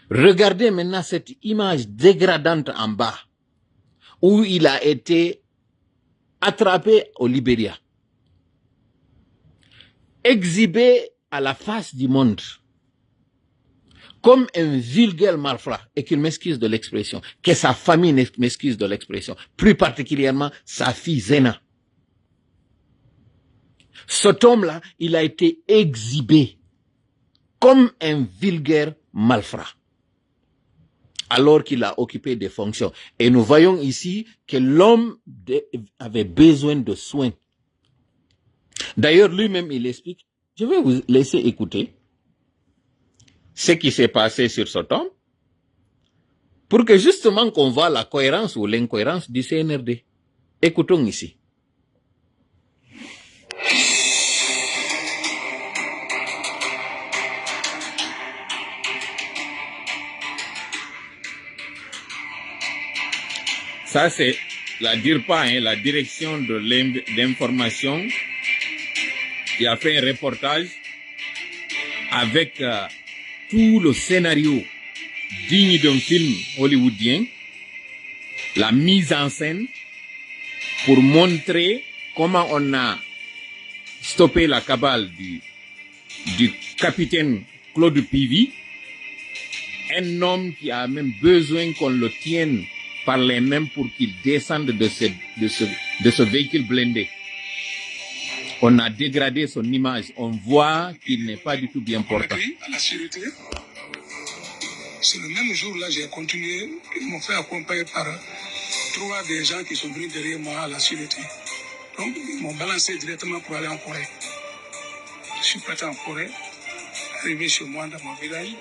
Regardez maintenant cette image dégradante en bas, où il a été attrapé au Libéria, exhibé à la face du monde, comme un vulgaire malfrat, et qu'il m'excuse de l'expression, que sa famille m'excuse de l'expression, plus particulièrement sa fille Zena. Cet homme-là, il a été exhibé comme un vulgaire malfrat, alors qu'il a occupé des fonctions. Et nous voyons ici que l'homme avait besoin de soins. D'ailleurs, lui-même, il explique, je vais vous laisser écouter ce qui s'est passé sur cet homme, pour que justement qu'on voit la cohérence ou l'incohérence du CNRD. Écoutons ici. Ça, c'est la DIRPA, la direction de l'information, qui a fait un reportage avec tout le scénario digne d'un film hollywoodien, la mise en scène pour montrer comment on a stoppé la cabale du capitaine Claude Pivy, un homme qui a même besoin qu'on le tienne par les mains pour qu'il descende de ce véhicule blindé. On a dégradé son image, on voit qu'il n'est pas du tout bien portant. À la sûreté, c'est le même jour-là, j'ai continué, ils m'ont fait accompagner par 3 des gens qui sont venus derrière moi à la sûreté. Donc, ils m'ont balancé directement pour aller en forêt. Je suis parti en forêt, arrivé chez moi dans mon village,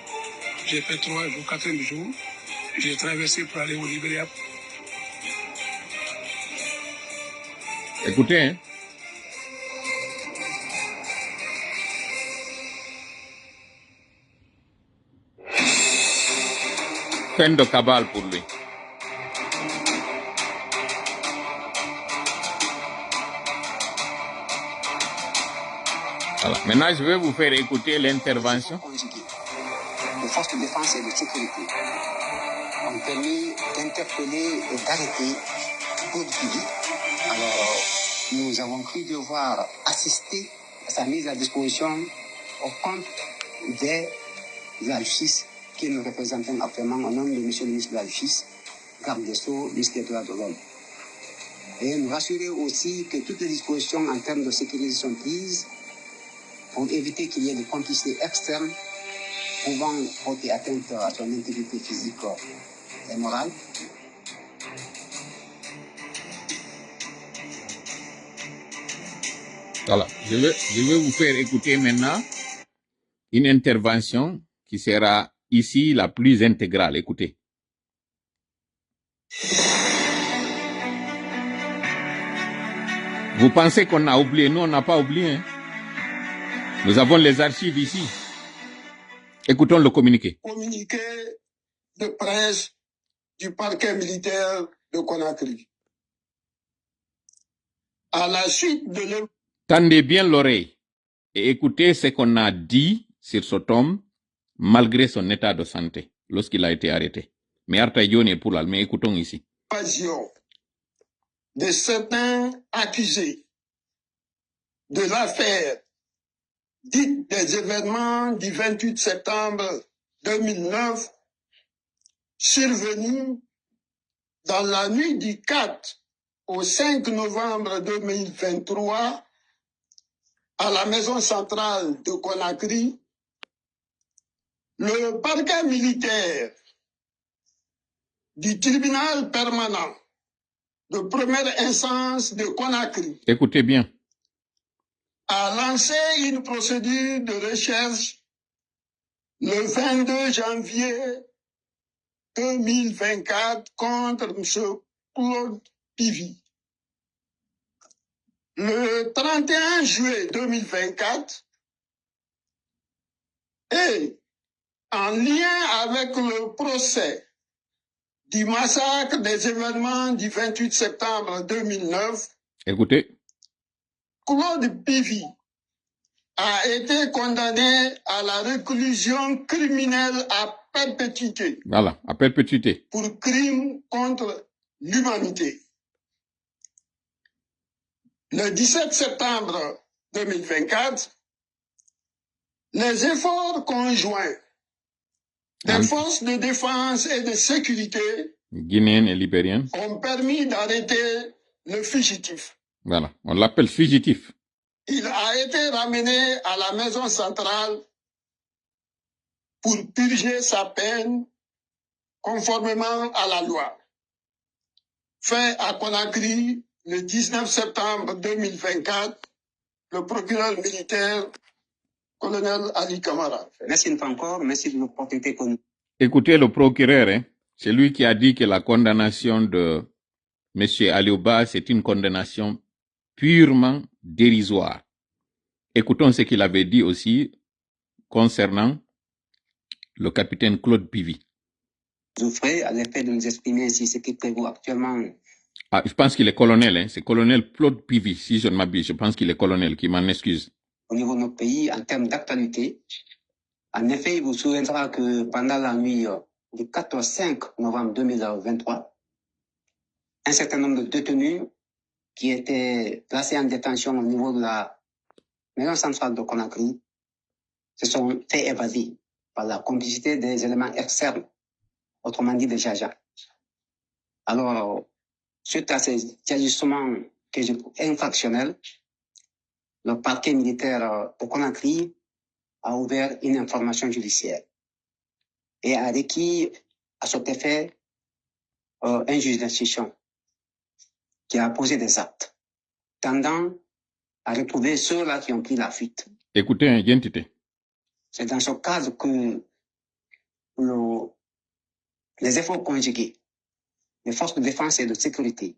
j'ai fait 3 jours, 4 jours, j'ai traversé pour aller au Libéria. Écoutez, hein. Fin de cabale pour lui. Voilà. Maintenant, je vais vous faire écouter l'intervention. Les forces de défense et de sécurité ont permis d'interpeller et d'arrêter Claude Pivy. Alors, nous avons cru devoir assister à sa mise à disposition au compte de la justice que nous représentons actuellement au nom de M. le ministre de la Justice, garde des Sceaux, ministre des Droits de l'Homme. Et nous rassurer aussi que toutes les dispositions en termes de sécurité sont prises pour éviter qu'il y ait des complicités externes pouvant porter atteinte à son intégrité physique et morale. Voilà. Je vais vous faire écouter maintenant une intervention qui sera ici la plus intégrale. Écoutez. Vous pensez qu'on a oublié? Nous, on n'a pas oublié. Hein? Nous avons les archives ici. Écoutons le communiqué. Communiqué de presse du parquet militaire de Conakry. À la suite de Tendez bien l'oreille et écoutez ce qu'on a dit sur cet homme malgré son état de santé lorsqu'il a été arrêté. Mais Artaïon est pour là, mais écoutons ici. l'évasion de certains accusés de l'affaire dite des événements du 28 septembre 2009 survenus dans la nuit du 4 au 5 novembre 2023 à la maison centrale de Conakry, le parquet militaire du tribunal permanent de première instance de Conakry Écoutez bien. a lancé une procédure de recherche le 22 janvier 2024 contre M. Claude Pivy. Le 31 juillet 2024, et en lien avec le procès du massacre des événements du 28 septembre 2009, Écoutez. Claude Pivy a été condamné à la réclusion criminelle à perpétuité. Voilà, à perpétuité. Pour crime contre l'humanité. Le 17 septembre 2024, les efforts conjoints des forces de défense et de sécurité guinéenne et libérienne ont permis d'arrêter le fugitif. Voilà, on l'appelle fugitif. Il a été ramené à la maison centrale pour purger sa peine conformément à la loi. Fait à Conakry le 19 septembre 2024, le procureur militaire, colonel Ali Kamara. Merci une fois encore, merci de l'opportunité que nous... Écoutez le procureur, hein, c'est lui qui a dit que la condamnation de M. Aliouba, c'est une condamnation purement dérisoire. Écoutons ce qu'il avait dit aussi concernant le capitaine Claude Pivy. Vous ferez à l'effet de nous exprimer ainsi ce qui prévaut actuellement. Ah, je pense qu'il est colonel, hein, c'est colonel Claude Pivy, si je ne m'abuse, je pense qu'il est colonel, qui m'en excuse. Au niveau de notre pays, en termes d'actualité, en effet, il vous souviendra que pendant la nuit du 4 au 5 novembre 2023, un certain nombre de détenus qui étaient placés en détention au niveau de la maison centrale de Conakry se sont fait évader par la complicité des éléments externes, autrement dit des Jaja. Alors, suite à ces agissements infractionnels, le parquet militaire de Conakry a ouvert une information judiciaire et a requis à cet effet un juge d'instruction qui a posé des actes tendant à retrouver ceux-là qui ont pris la fuite. Écoutez, identité. C'est dans ce cadre que les efforts conjugués des forces de défense et de sécurité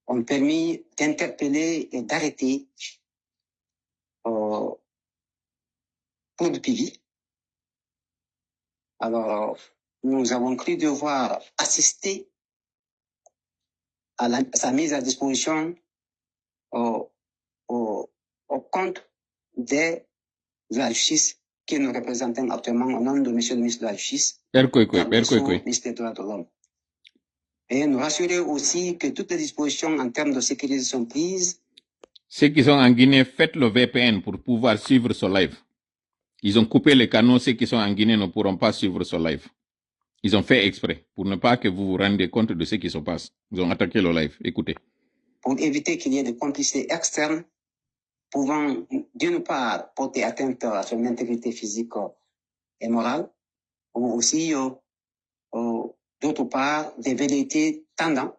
ont permis d'interpeller et d'arrêter Claude Pivy. Alors, nous avons cru devoir assister à sa mise à disposition au compte de la justice que nous représentons actuellement au nom de M. le ministre de la Justice, ministre des Droits de l'Homme. Et nous rassurer aussi que toutes les dispositions en termes de sécurité sont prises. Ceux qui sont en Guinée, faites le VPN pour pouvoir suivre ce live. Ils ont coupé les canaux, ceux qui sont en Guinée ne pourront pas suivre ce live. Ils ont fait exprès, pour ne pas que vous vous rendiez compte de ce qui se passe. Ils ont attaqué le live. Écoutez. Pour éviter qu'il y ait des complicités externes pouvant, d'une part, porter atteinte à son intégrité physique et morale, ou aussi, d'autre part, des velléités tendant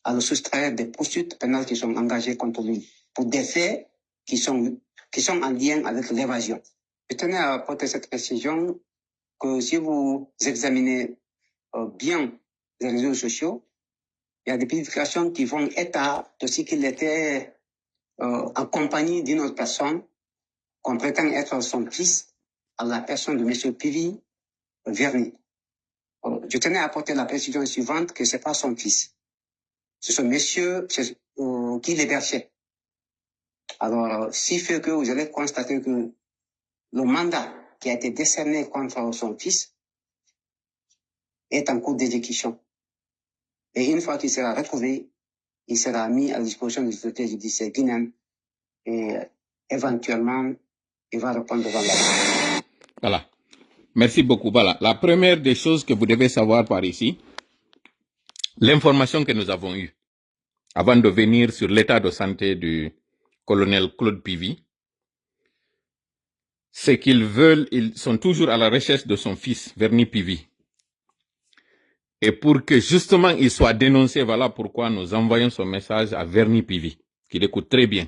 à le soustraire des poursuites pénales qui sont engagées contre lui, pour des faits qui sont en lien avec l'évasion. Je tenais à apporter cette précision que si vous examinez bien les réseaux sociaux. Il y a des publications qui font état de ce qu'il était en compagnie d'une autre personne qu'on prétend être son fils, à la personne de M. Pivi Verny. Je tenais à apporter la précision suivante que ce n'est pas son fils. C'est ce monsieur qui l'hébergeait. Alors, si fait que vous allez constater que le mandat qui a été décerné contre son fils est en cours d'exécution. Et une fois qu'il sera retrouvé, il sera mis à disposition des autorités judiciaires guinéennes et éventuellement, il va répondre devant la loi. Voilà. Merci beaucoup. Voilà. La première des choses que vous devez savoir par ici, l'information que nous avons eue avant de venir sur l'état de santé du colonel Claude Pivi, c'est ils sont toujours à la recherche de son fils, Verny Pivi. Et pour que justement il soit dénoncé, voilà pourquoi nous envoyons son message à Verny Pivi, qu'il écoute très bien.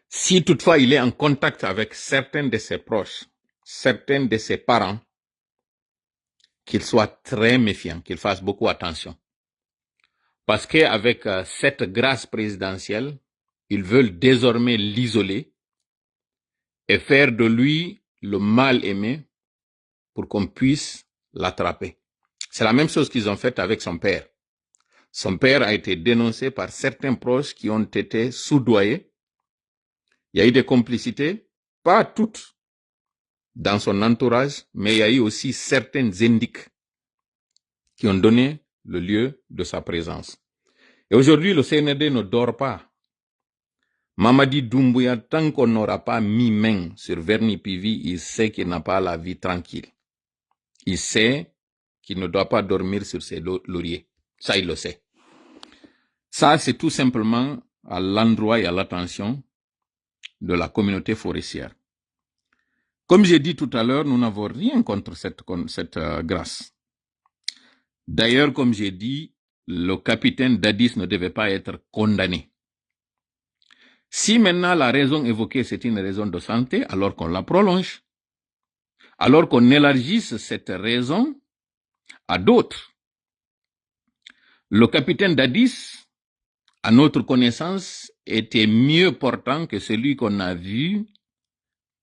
Si toutefois il est en contact avec certains de ses proches, certains de ses parents, qu'il soit très méfiant, qu'il fasse beaucoup attention. Parce qu'avec cette grâce présidentielle, ils veulent désormais l'isoler et faire de lui le mal aimé pour qu'on puisse l'attraper. C'est la même chose qu'ils ont fait avec son père. Son père a été dénoncé par certains proches qui ont été soudoyés. Il y a eu des complicités, pas toutes dans son entourage, mais il y a eu aussi certaines indices qui ont donné le lieu de sa présence. Et aujourd'hui, le CNRD ne dort pas. Mamadi Doumbouya, tant qu'on n'aura pas mis main sur Verny Pivi, il sait qu'il n'a pas la vie tranquille. Il sait qu'il ne doit pas dormir sur ses lauriers. Ça, il le sait. Ça, c'est tout simplement à l'endroit et à l'attention de la communauté forestière. Comme j'ai dit tout à l'heure, nous n'avons rien contre cette grâce. D'ailleurs, comme j'ai dit, le capitaine Dadis ne devait pas être condamné. Si maintenant la raison évoquée, c'est une raison de santé, alors qu'on la prolonge, alors qu'on élargisse cette raison à d'autres. Le capitaine Dadis, à notre connaissance, était mieux portant que celui qu'on a vu,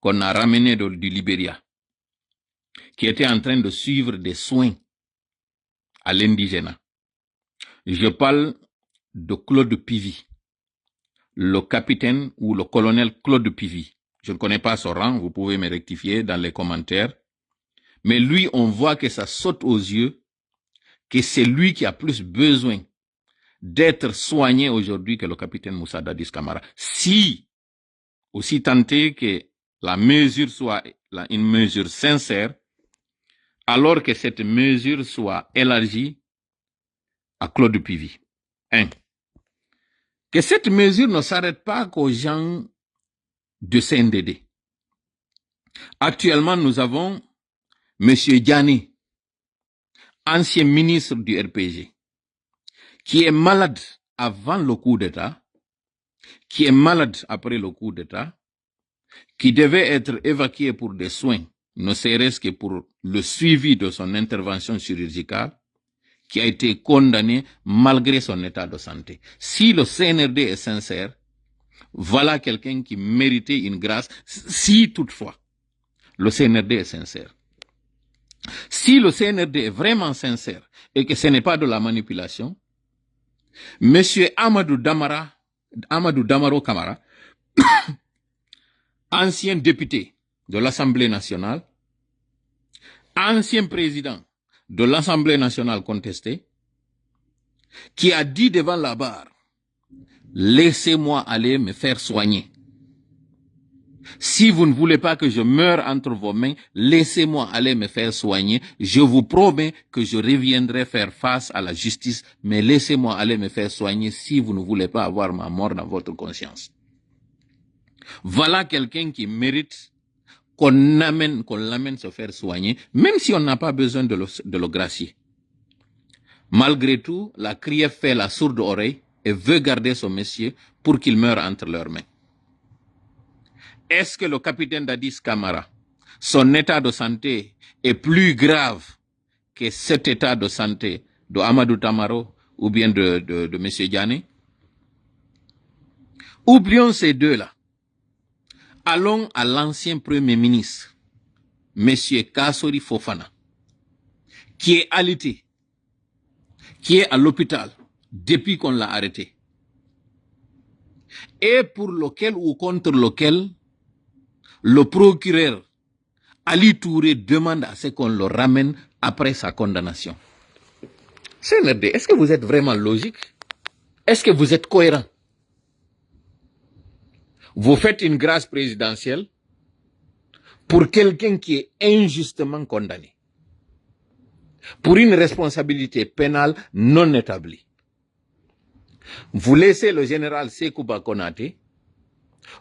qu'on a ramené du Libéria, qui était en train de suivre des soins à l'indigénat. Je parle de Claude Pivi, le capitaine ou le colonel Claude Pivi. Je ne connais pas son rang, vous pouvez me rectifier dans les commentaires. Mais lui, on voit que ça saute aux yeux, que c'est lui qui a plus besoin d'être soigné aujourd'hui que le capitaine Moussa Dadis Camara. Si, aussi tenté que la mesure soit une mesure sincère, alors que cette mesure soit élargie à Claude Pivi. 1. Que cette mesure ne s'arrête pas qu'aux gens de CNDD. Actuellement, nous avons M. Diani, ancien ministre du RPG, qui est malade avant le coup d'État, qui est malade après le coup d'État, qui devait être évacué pour des soins, ne serait-ce que pour le suivi de son intervention chirurgicale, qui a été condamné malgré son état de santé. Si le CNRD est sincère, voilà quelqu'un qui méritait une grâce, si toutefois le CNRD est sincère. Si le CNRD est vraiment sincère et que ce n'est pas de la manipulation, M. Amadou Damaro Camara, ancien député de l'Assemblée nationale, ancien président de l'Assemblée nationale contestée, qui a dit devant la barre, laissez-moi aller me faire soigner. Si vous ne voulez pas que je meure entre vos mains, laissez-moi aller me faire soigner. Je vous promets que je reviendrai faire face à la justice, mais laissez-moi aller me faire soigner si vous ne voulez pas avoir ma mort dans votre conscience. Voilà quelqu'un qui mérite qu'on l'amène se faire soigner, même si on n'a pas besoin de le gracier. Malgré tout, la criée fait la sourde oreille et veut garder son monsieur pour qu'il meure entre leurs mains. Est-ce que le capitaine Dadis Camara, son état de santé est plus grave que cet état de santé de Amadou Tamaro ou bien de M. Diané. Oublions ces deux-là. Allons à l'ancien Premier ministre, M. Kassori Fofana, qui est alité, qui est à l'hôpital depuis qu'on l'a arrêté, et pour lequel ou contre lequel le procureur Ali Touré demande à ce qu'on le ramène après sa condamnation. CNRD, est-ce que vous êtes vraiment logique? Est-ce que vous êtes cohérent? Vous faites une grâce présidentielle pour quelqu'un qui est injustement condamné, pour une responsabilité pénale non établie. Vous laissez le général Sekouba Konaté,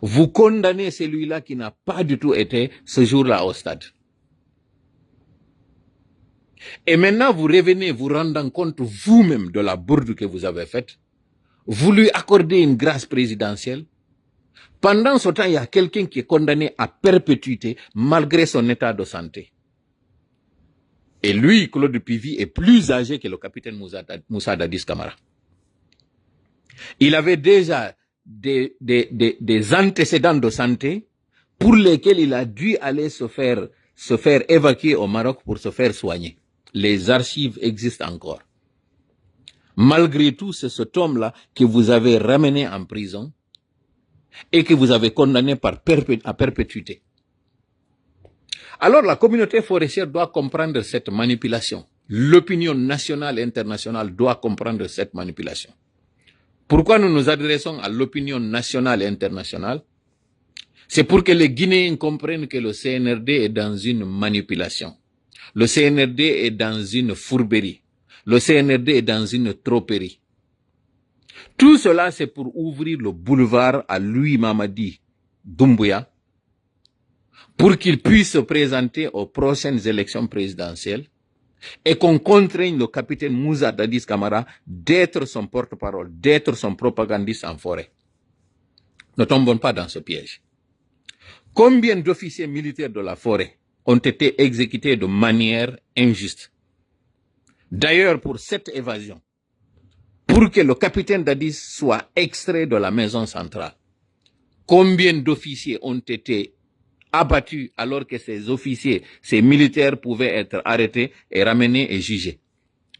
vous condamnez celui-là qui n'a pas du tout été ce jour-là au stade. Et maintenant, vous revenez vous rendant compte vous-même de la bourde que vous avez faite. Vous lui accordez une grâce présidentielle. Pendant ce temps, il y a quelqu'un qui est condamné à perpétuité malgré son état de santé. Et lui, Claude Pivy, est plus âgé que le capitaine Moussa Dadis Camara. Il avait déjà des antécédents de santé pour lesquels il a dû aller se faire évacuer au Maroc pour se faire soigner. Les archives existent encore. Malgré tout, c'est cet homme-là que vous avez ramené en prison et que vous avez condamné à perpétuité. Alors la communauté forestière doit comprendre cette manipulation. L'opinion nationale et internationale doit comprendre cette manipulation. Pourquoi nous nous adressons à l'opinion nationale et internationale? C'est pour que les Guinéens comprennent que le CNRD est dans une manipulation. Le CNRD est dans une fourberie. Le CNRD est dans une troperie. Tout cela, c'est pour ouvrir le boulevard à Louis Mamadi Doumbouya pour qu'il puisse se présenter aux prochaines élections présidentielles et qu'on contraigne le capitaine Moussa Dadis Camara d'être son porte-parole, d'être son propagandiste en forêt. Ne tombons pas dans ce piège. Combien d'officiers militaires de la forêt ont été exécutés de manière injuste? D'ailleurs, pour cette évasion, pour que le capitaine Dadis soit extrait de la maison centrale, combien d'officiers ont été abattus alors que ces officiers, ces militaires pouvaient être arrêtés et ramenés et jugés?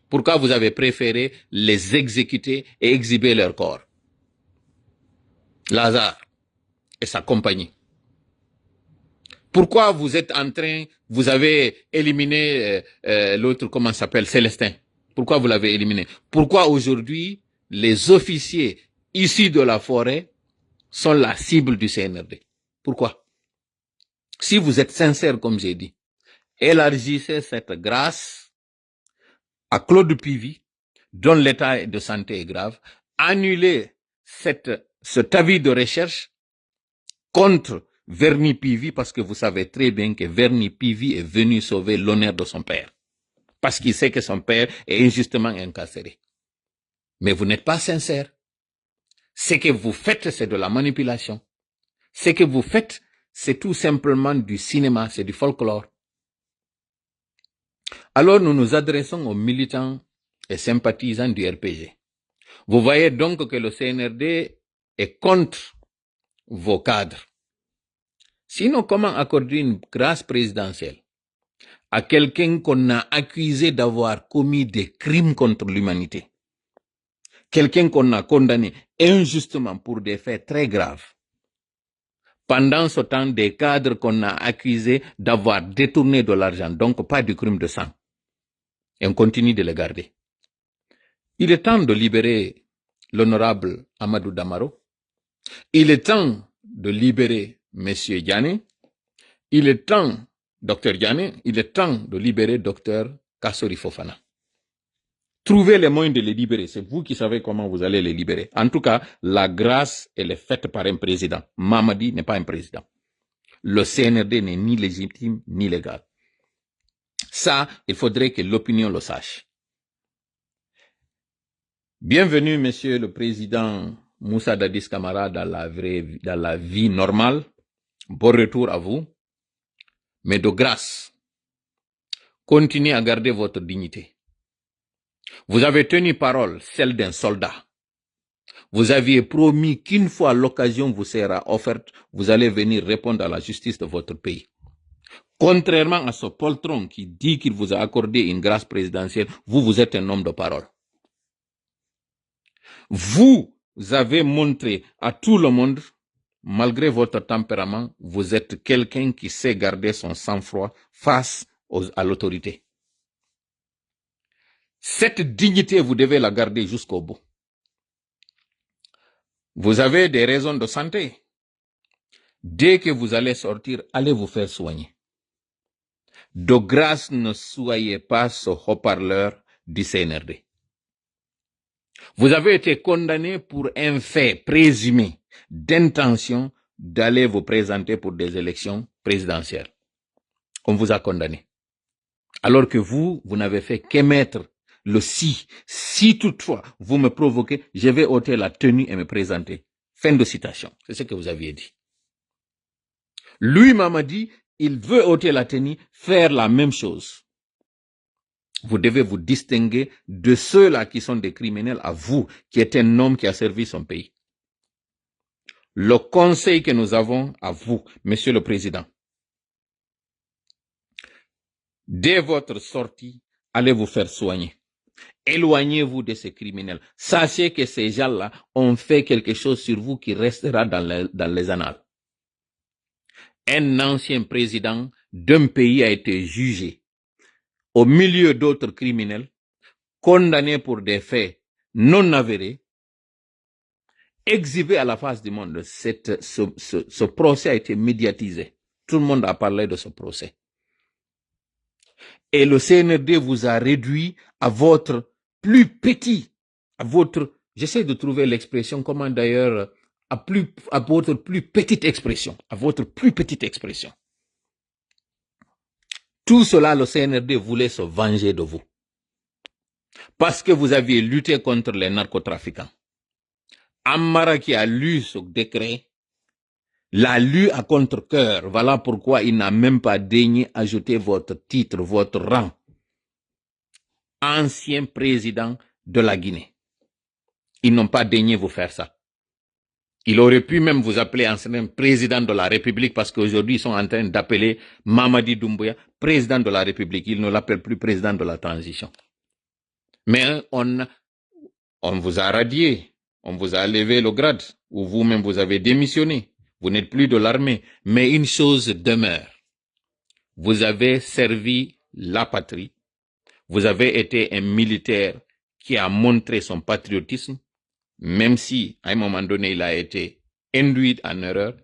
Pourquoi vous avez préféré les exécuter et exhiber leur corps? Lazare et sa compagnie. Pourquoi vous êtes en train, vous avez éliminé l'autre, comment s'appelle, Célestin? Pourquoi vous l'avez éliminé? Pourquoi aujourd'hui, les officiers issus de la forêt sont la cible du CNRD? Pourquoi? Si vous êtes sincère, comme j'ai dit, élargissez cette grâce à Claude Pivy, dont l'état de santé est grave, annulez cet avis de recherche contre Verny Pivy, parce que vous savez très bien que Verny Pivy est venu sauver l'honneur de son père, parce qu'il sait que son père est injustement incarcéré. Mais vous n'êtes pas sincère. Ce que vous faites, c'est de la manipulation. Ce que vous faites, c'est tout simplement du cinéma, c'est du folklore. Alors nous nous adressons aux militants et sympathisants du RPG. Vous voyez donc que le CNRD est contre vos cadres. Sinon, comment accorder une grâce présidentielle à quelqu'un qu'on a accusé d'avoir commis des crimes contre l'humanité? Quelqu'un qu'on a condamné injustement pour des faits très graves. Pendant ce temps, des cadres qu'on a accusés d'avoir détourné de l'argent, donc pas du crime de sang. Et on continue de les garder. Il est temps de libérer l'honorable Amadou Damaro. Il est temps de libérer M. Diané. Il est temps, Dr Diané, il est temps de libérer Dr Kassori Fofana. Trouvez les moyens de les libérer. C'est vous qui savez comment vous allez les libérer. En tout cas, la grâce, elle est faite par un président. Mamadi n'est pas un président. Le CNRD n'est ni légitime ni légal. Ça, il faudrait que l'opinion le sache. Bienvenue, Monsieur le Président Moussa Dadis Camara, dans la vie normale. Bon retour à vous. Mais de grâce, continuez à garder votre dignité. Vous avez tenu parole, celle d'un soldat. Vous aviez promis qu'une fois l'occasion vous sera offerte, vous allez venir répondre à la justice de votre pays. Contrairement à ce poltron qui dit qu'il vous a accordé une grâce présidentielle, vous êtes un homme de parole. Vous avez montré à tout le monde, malgré votre tempérament, vous êtes quelqu'un qui sait garder son sang-froid face à l'autorité. Cette dignité, vous devez la garder jusqu'au bout. Vous avez des raisons de santé. Dès que vous allez sortir, allez vous faire soigner. De grâce, ne soyez pas ce haut-parleur du CNRD. Vous avez été condamné pour un fait présumé d'intention d'aller vous présenter pour des élections présidentielles. On vous a condamné. Alors que vous n'avez fait qu'émettre le si. Si toutefois vous me provoquez, je vais ôter la tenue et me présenter. Fin de citation. C'est ce que vous aviez dit. Lui, Mamadi, il veut ôter la tenue, faire la même chose. Vous devez vous distinguer de ceux-là qui sont des criminels, à vous, qui êtes un homme qui a servi son pays. Le conseil que nous avons à vous, Monsieur le Président, dès votre sortie, allez vous faire soigner. Éloignez-vous de ces criminels. Sachez que ces gens-là ont fait quelque chose sur vous qui restera dans les annales. Un ancien président d'un pays a été jugé au milieu d'autres criminels, condamné pour des faits non avérés, exhibé à la face du monde. Ce procès a été médiatisé. Tout le monde a parlé de ce procès. Et le CNRD vous a réduit à votre plus petit, j'essaie de trouver l'expression, comment d'ailleurs, à votre plus petite expression, Tout cela, le CNRD voulait se venger de vous. Parce que vous aviez lutté contre les narcotrafiquants. Amara qui a lu ce décret, l'a lu à contre-cœur. Voilà pourquoi il n'a même pas daigné ajouter votre titre, votre rang. Ancien président de la Guinée. Ils n'ont pas daigné vous faire ça. Il aurait pu même vous appeler ancien président de la République parce qu'aujourd'hui ils sont en train d'appeler Mamadi Doumbouya président de la République. Ils ne l'appellent plus président de la transition. Mais on vous a radié, on vous a levé le grade, ou vous-même vous avez démissionné. Vous n'êtes plus de l'armée. Mais une chose demeure. Vous avez servi la patrie. Vous avez été un militaire qui a montré son patriotisme, même si, à un moment donné, il a été induit en erreur,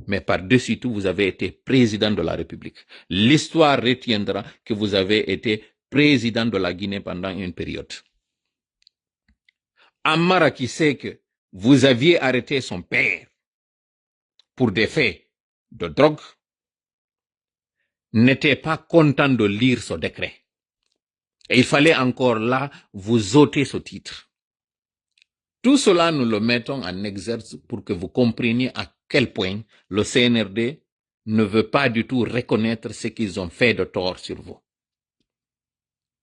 mais par-dessus tout, vous avez été président de la République. L'histoire retiendra que vous avez été président de la Guinée pendant une période. Amara qui sait que vous aviez arrêté son père pour des faits de drogue, n'était pas content de lire ce décret. Et il fallait encore là vous ôter ce titre. Tout cela, nous le mettons en exergue pour que vous compreniez à quel point le CNRD ne veut pas du tout reconnaître ce qu'ils ont fait de tort sur vous.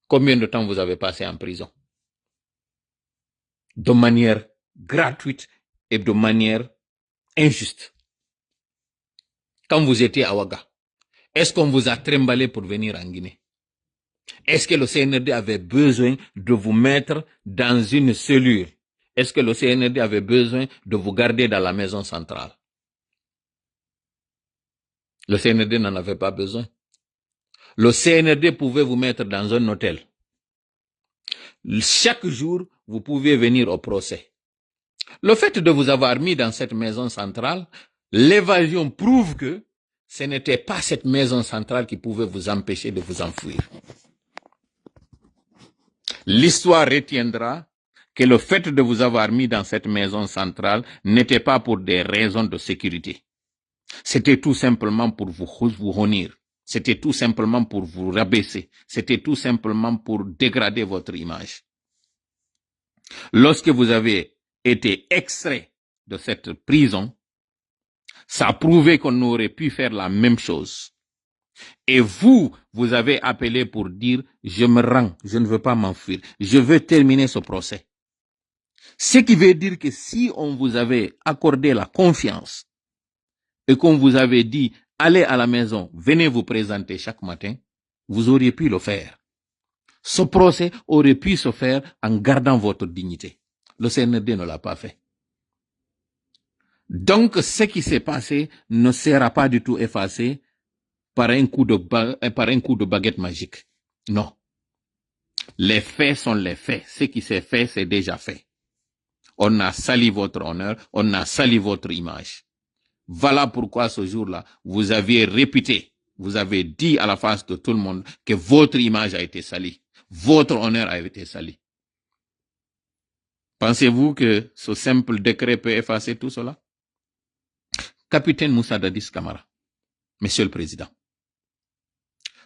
Combien de temps vous avez passé en prison? De manière gratuite et de manière injuste. Quand vous étiez à Ouaga, est-ce qu'on vous a trimballé pour venir en Guinée? Est-ce que le CNRD avait besoin de vous mettre dans une cellule? Est-ce que le CNRD avait besoin de vous garder dans la maison centrale? Le CNRD n'en avait pas besoin. Le CNRD pouvait vous mettre dans un hôtel. Chaque jour, vous pouvez venir au procès. Le fait de vous avoir mis dans cette maison centrale, l'évasion prouve que ce n'était pas cette maison centrale qui pouvait vous empêcher de vous enfuir. L'histoire retiendra que le fait de vous avoir mis dans cette maison centrale n'était pas pour des raisons de sécurité. C'était tout simplement pour vous honir. C'était tout simplement pour vous rabaisser. C'était tout simplement pour dégrader votre image. Lorsque vous avez été extrait de cette prison, ça a prouvé qu'on aurait pu faire la même chose. Et vous avez appelé pour dire, je me rends, je ne veux pas m'enfuir, je veux terminer ce procès. Ce qui veut dire que si on vous avait accordé la confiance et qu'on vous avait dit, allez à la maison, venez vous présenter chaque matin, vous auriez pu le faire. Ce procès aurait pu se faire en gardant votre dignité. Le CNRD ne l'a pas fait. Donc, ce qui s'est passé ne sera pas du tout effacé par un coup de baguette magique. Non. Les faits sont les faits. Ce qui s'est fait, c'est déjà fait. On a sali votre honneur, on a sali votre image. Voilà pourquoi ce jour-là, vous aviez répété, vous avez dit à la face de tout le monde que votre image a été salie. Votre honneur a été sali. Pensez-vous que ce simple décret peut effacer tout cela? Capitaine Moussa Dadis Camara, Monsieur le Président,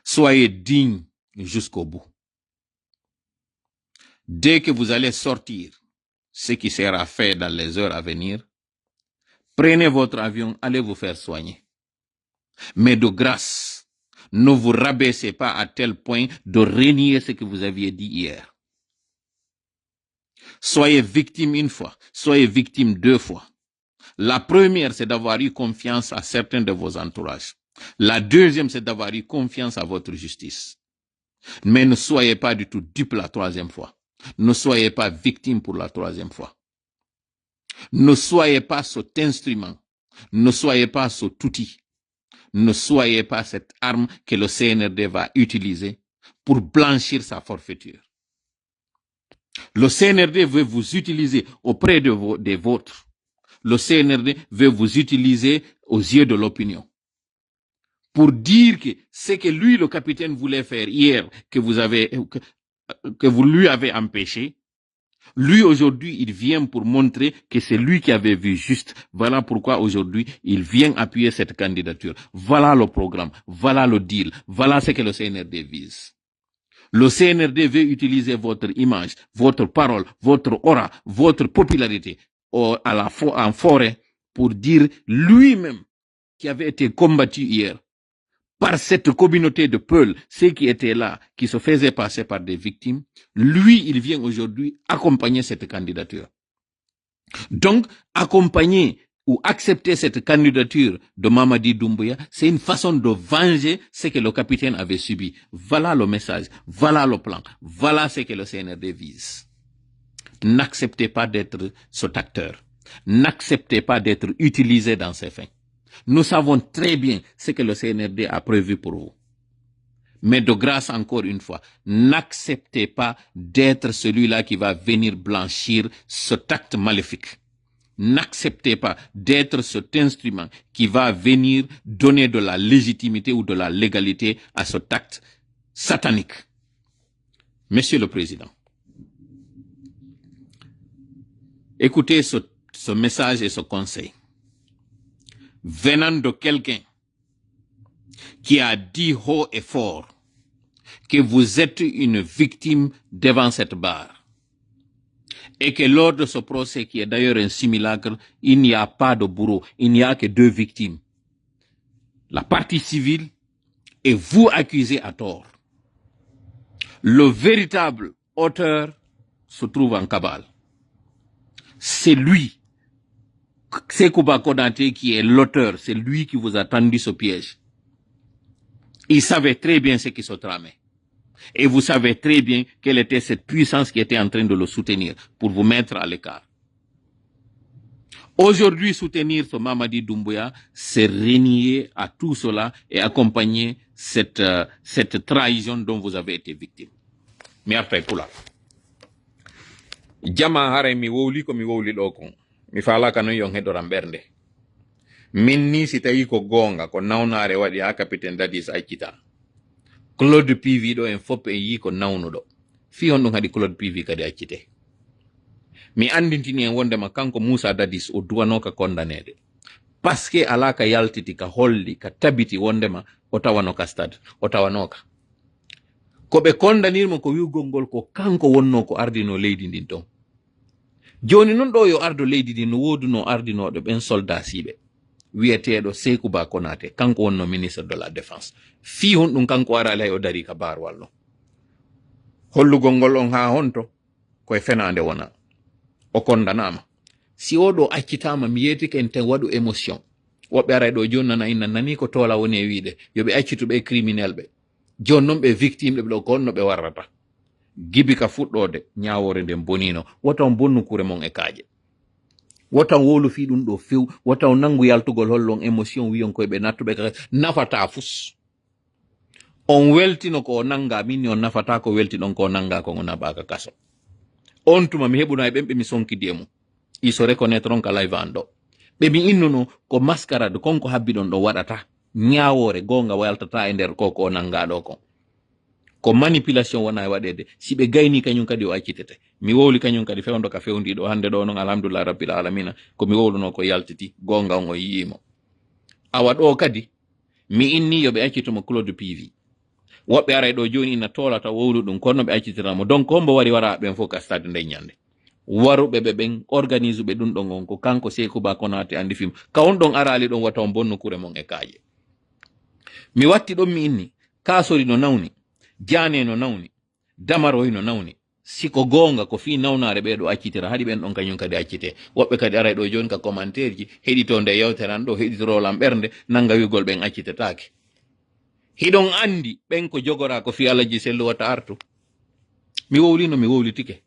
soyez digne jusqu'au bout. Dès que vous allez sortir, ce qui sera fait dans les heures à venir, prenez votre avion, allez vous faire soigner. Mais de grâce, ne vous rabaissez pas à tel point de renier ce que vous aviez dit hier. Soyez victime une fois, soyez victime deux fois. La première, c'est d'avoir eu confiance à certains de vos entourages. La deuxième, c'est d'avoir eu confiance à votre justice. Mais ne soyez pas du tout dupe la troisième fois. Ne soyez pas victime pour la troisième fois. Ne soyez pas cet instrument. Ne soyez pas cet outil. Ne soyez pas cette arme que le CNRD va utiliser pour blanchir sa forfaiture. Le CNRD veut vous utiliser auprès des vôtres. Le CNRD veut vous utiliser aux yeux de l'opinion pour dire que ce que lui, le capitaine, voulait faire hier, que vous lui avez empêché, lui, aujourd'hui, il vient pour montrer que c'est lui qui avait vu juste. Voilà pourquoi aujourd'hui, il vient appuyer cette candidature. Voilà le programme, voilà le deal, voilà ce que le CNRD vise. Le CNRD veut utiliser votre image, votre parole, votre aura, votre popularité en forêt pour dire lui-même qui avait été combattu hier par cette communauté de Peul, ceux qui étaient là, qui se faisaient passer par des victimes, lui, il vient aujourd'hui accompagner cette candidature. Donc, accompagner ou accepter cette candidature de Mamadi Doumbouya, c'est une façon de venger ce que le capitaine avait subi. Voilà le message, voilà le plan, voilà ce que le CNRD vise. N'acceptez pas d'être cet acteur. N'acceptez pas d'être utilisé dans ces fins. Nous savons très bien ce que le CNRD a prévu pour vous. Mais de grâce, encore une fois, n'acceptez pas d'être celui-là qui va venir blanchir cet acte maléfique. N'acceptez pas d'être cet instrument qui va venir donner de la légitimité ou de la légalité à cet acte satanique. Monsieur le Président, écoutez ce message et ce conseil venant de quelqu'un qui a dit haut et fort que vous êtes une victime devant cette barre. Et que lors de ce procès, qui est d'ailleurs un simulacre, il n'y a pas de bourreau, il n'y a que deux victimes. La partie civile et vous accusez à tort. Le véritable auteur se trouve en cabale. C'est lui, Sekouba Konaté, qui est l'auteur, c'est lui qui vous a tendu ce piège. Il savait très bien ce qui se tramait. Et vous savez très bien quelle était cette puissance qui était en train de le soutenir pour vous mettre à l'écart. Aujourd'hui, soutenir ce Mamadi Doumbouya, c'est renier à tout cela et accompagner cette trahison dont vous avez été victime. Mais après, Kula. Jama hare mi wowli ko mi wowli ɗo kon. Mi fala kano yon heɗoran ɓernde. Min ni si tawi ko gonga ko nawnare waɗi ha capitaine Dadis accita. Claude PV ɗo en fof en yi ko nawnuɗo. Fi on ɗum haɗi Claude PV kadi accite. Mi andintini en wondema kanko Moussa Dadis o duwanoka condamnede. Parce que ala ka yaltiti ka holli ka tabiti wondema o tawanoka stade. O tawanoka. Ko ɓe condamnirmo ko wi'ugol ngol ko kanko wonno ko ardino leydi ndin ton. Joni non ɗo yo ardo leydi din no woduno ardinoɗo ɓen soldat siɓe. wiyeteɗo Sékou Ba Konaté kanko wonno ministre de la défense fi hon ɗum kanko ara lay o dari ka barwal no hollugol ngol on ha honto koye fenande wona o kondanama si oɗo accitama mi yetike en ten waɗu émotion woɓɓe ara ɗo joni nana inna nani ko tola woni e wiide yoɓe accituɓe criminel ɓe joni noon ɓe victime ɓe ɗo ko honno ɓe warrata gibi ka fuɗɗode ñawore nden bonino wotan bonnu kure mon e kaaje wotan wolu fi ɗum ɗo few wotan nangu yaltugol hollon émotion wiyon koyeɓe nattuɓe ka nafata fus on weltino ko o nanga minni on nafata ko weltiɗon ko nanga ko on naɓaka kaso on tuma mi heɓuna e ɓen ɓe mi sonkidi e mum il se reconnaître on ka live an ɗo ɓe mi innuno ko mascarade konko habbiɗon ɗo waɗata ñawore gonga waltata e nder ko o nangaɗo ko manipulation wona e waɗede si ɓe gayni kañum kadi o accitete mi wowli kañum kadi fewdo ka fewdiɗo hande ɗo noon alhamdulillah rabbil alamina ko mi wowluno ko yaltiti gonga on o yiyimo awa ɗo kadi mi inni yoɓe accitumo Claude PV woɓɓe ara ɗo joni ina tolata wowlu ɗum kono ɓe accitiramo donc hombo wari wara ɓen fof ka stade nde ñande waruɓe ɓe ɓen organise ɓe ɗum ɗon on ko kanko Sékou Ba Konaté andi film ka on ɗon arali ɗon wata on bonno kure mon e kaaje mi watti ɗon mi inni kasori no nawni jane no nawni damaroy no nawni siko gonga ko fi nawnare ɓeɗo accitira haɗi ɓen ɗon kañum kadi accite woɓɓe kadi ara ɗo joni ka commentaire ji heɗito nde yewteran ɗo heɗitorolam ɓernde nanga wigol ɓen accitetake hiɗon andi ɓen ko jogora ko fi Alaji Sellu wata artu mi wowlino mi wowlitike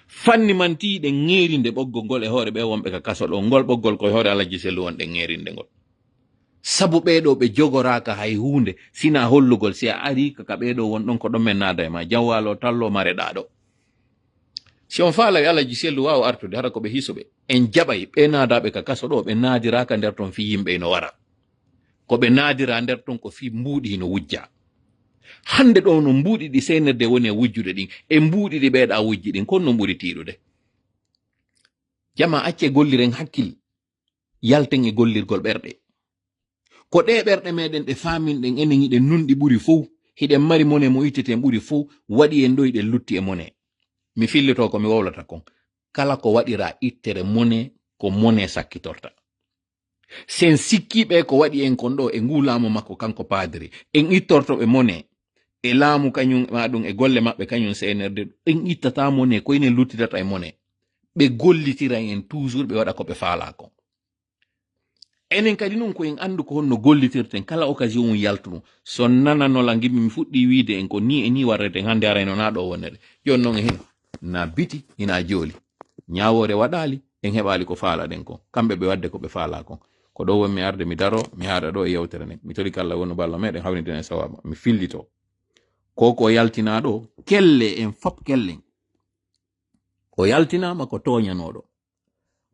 fanni man tiɗe ŋerinde ɓoggol ngol e hoore ɓe wonɓe ka kaso ɗo ngol ɓoggol koye hoore Alaji Sellu wonɗe ŋerinde ngol sabu ɓeɗo ɓe jogoraka hay hunde sina hollugol si a ari kaka ɓeɗo wonɗon ko ɗon men naada e ma jawwalo tallo mareɗa ɗo si on faala e Alaji Sellu wawa artude hara koɓe hisoɓe en jaɓay ɓe naadaɓe ka kaso ɗo ɓe naadiraka nder ton fi yimɓe no wara ko ɓe naadira nder ton ko fi mbuuɗi no wujja hande ɗo no mbuuɗi ɗi senirde woni e wujjude ɗin e mbuuɗi ɗi ɓeeɗa wujji ɗin kon no ɓuri tiiɗude jama acce golliren hakkille yalten e gollirgol ɓerɗe ko ɗe ɓerɗe meɗen ɗe faminɗen enen hiɗen nunɗi ɓuri fof hiɗen mari mone mo itteten ɓuri fof waɗi en ɗo hiɗen lutti e mone mi fillito ko mi wowlata kon kala ko waɗira ittere mone ko mone sakkitorta sen sikkiɓe ko waɗi en kon ɗo e ngu laamu makko kanko padiri en ittortoɓe mone e laamu kañum maɗum e golle maɓɓe kañum senerde en ittata mone ko enen luttitata e mone ɓe gollitira en toujours ɓe waɗa ko ɓe faala kon enen kadi noon ko en andu ko honno gollitirten kala occasion yaltuno so nananola gimmi mi fuɗɗi wiide en ko ni e ni warreten hande arayno na ɗo wonnede jon noon e hen na biti ina jooli ñawore waɗali en heɓali ko faala ɗen kon kamɓe ɓe wadde ko ɓe faala kon ko ɗo wonmi arde mi daro mi haɗa ɗo e yewtere nde mi tori kala wonu balla meɗen hawriden e sawaba mi fillito ko yaltina ɗo kelle en fop kellen ko yaltinama ko toñanoɗo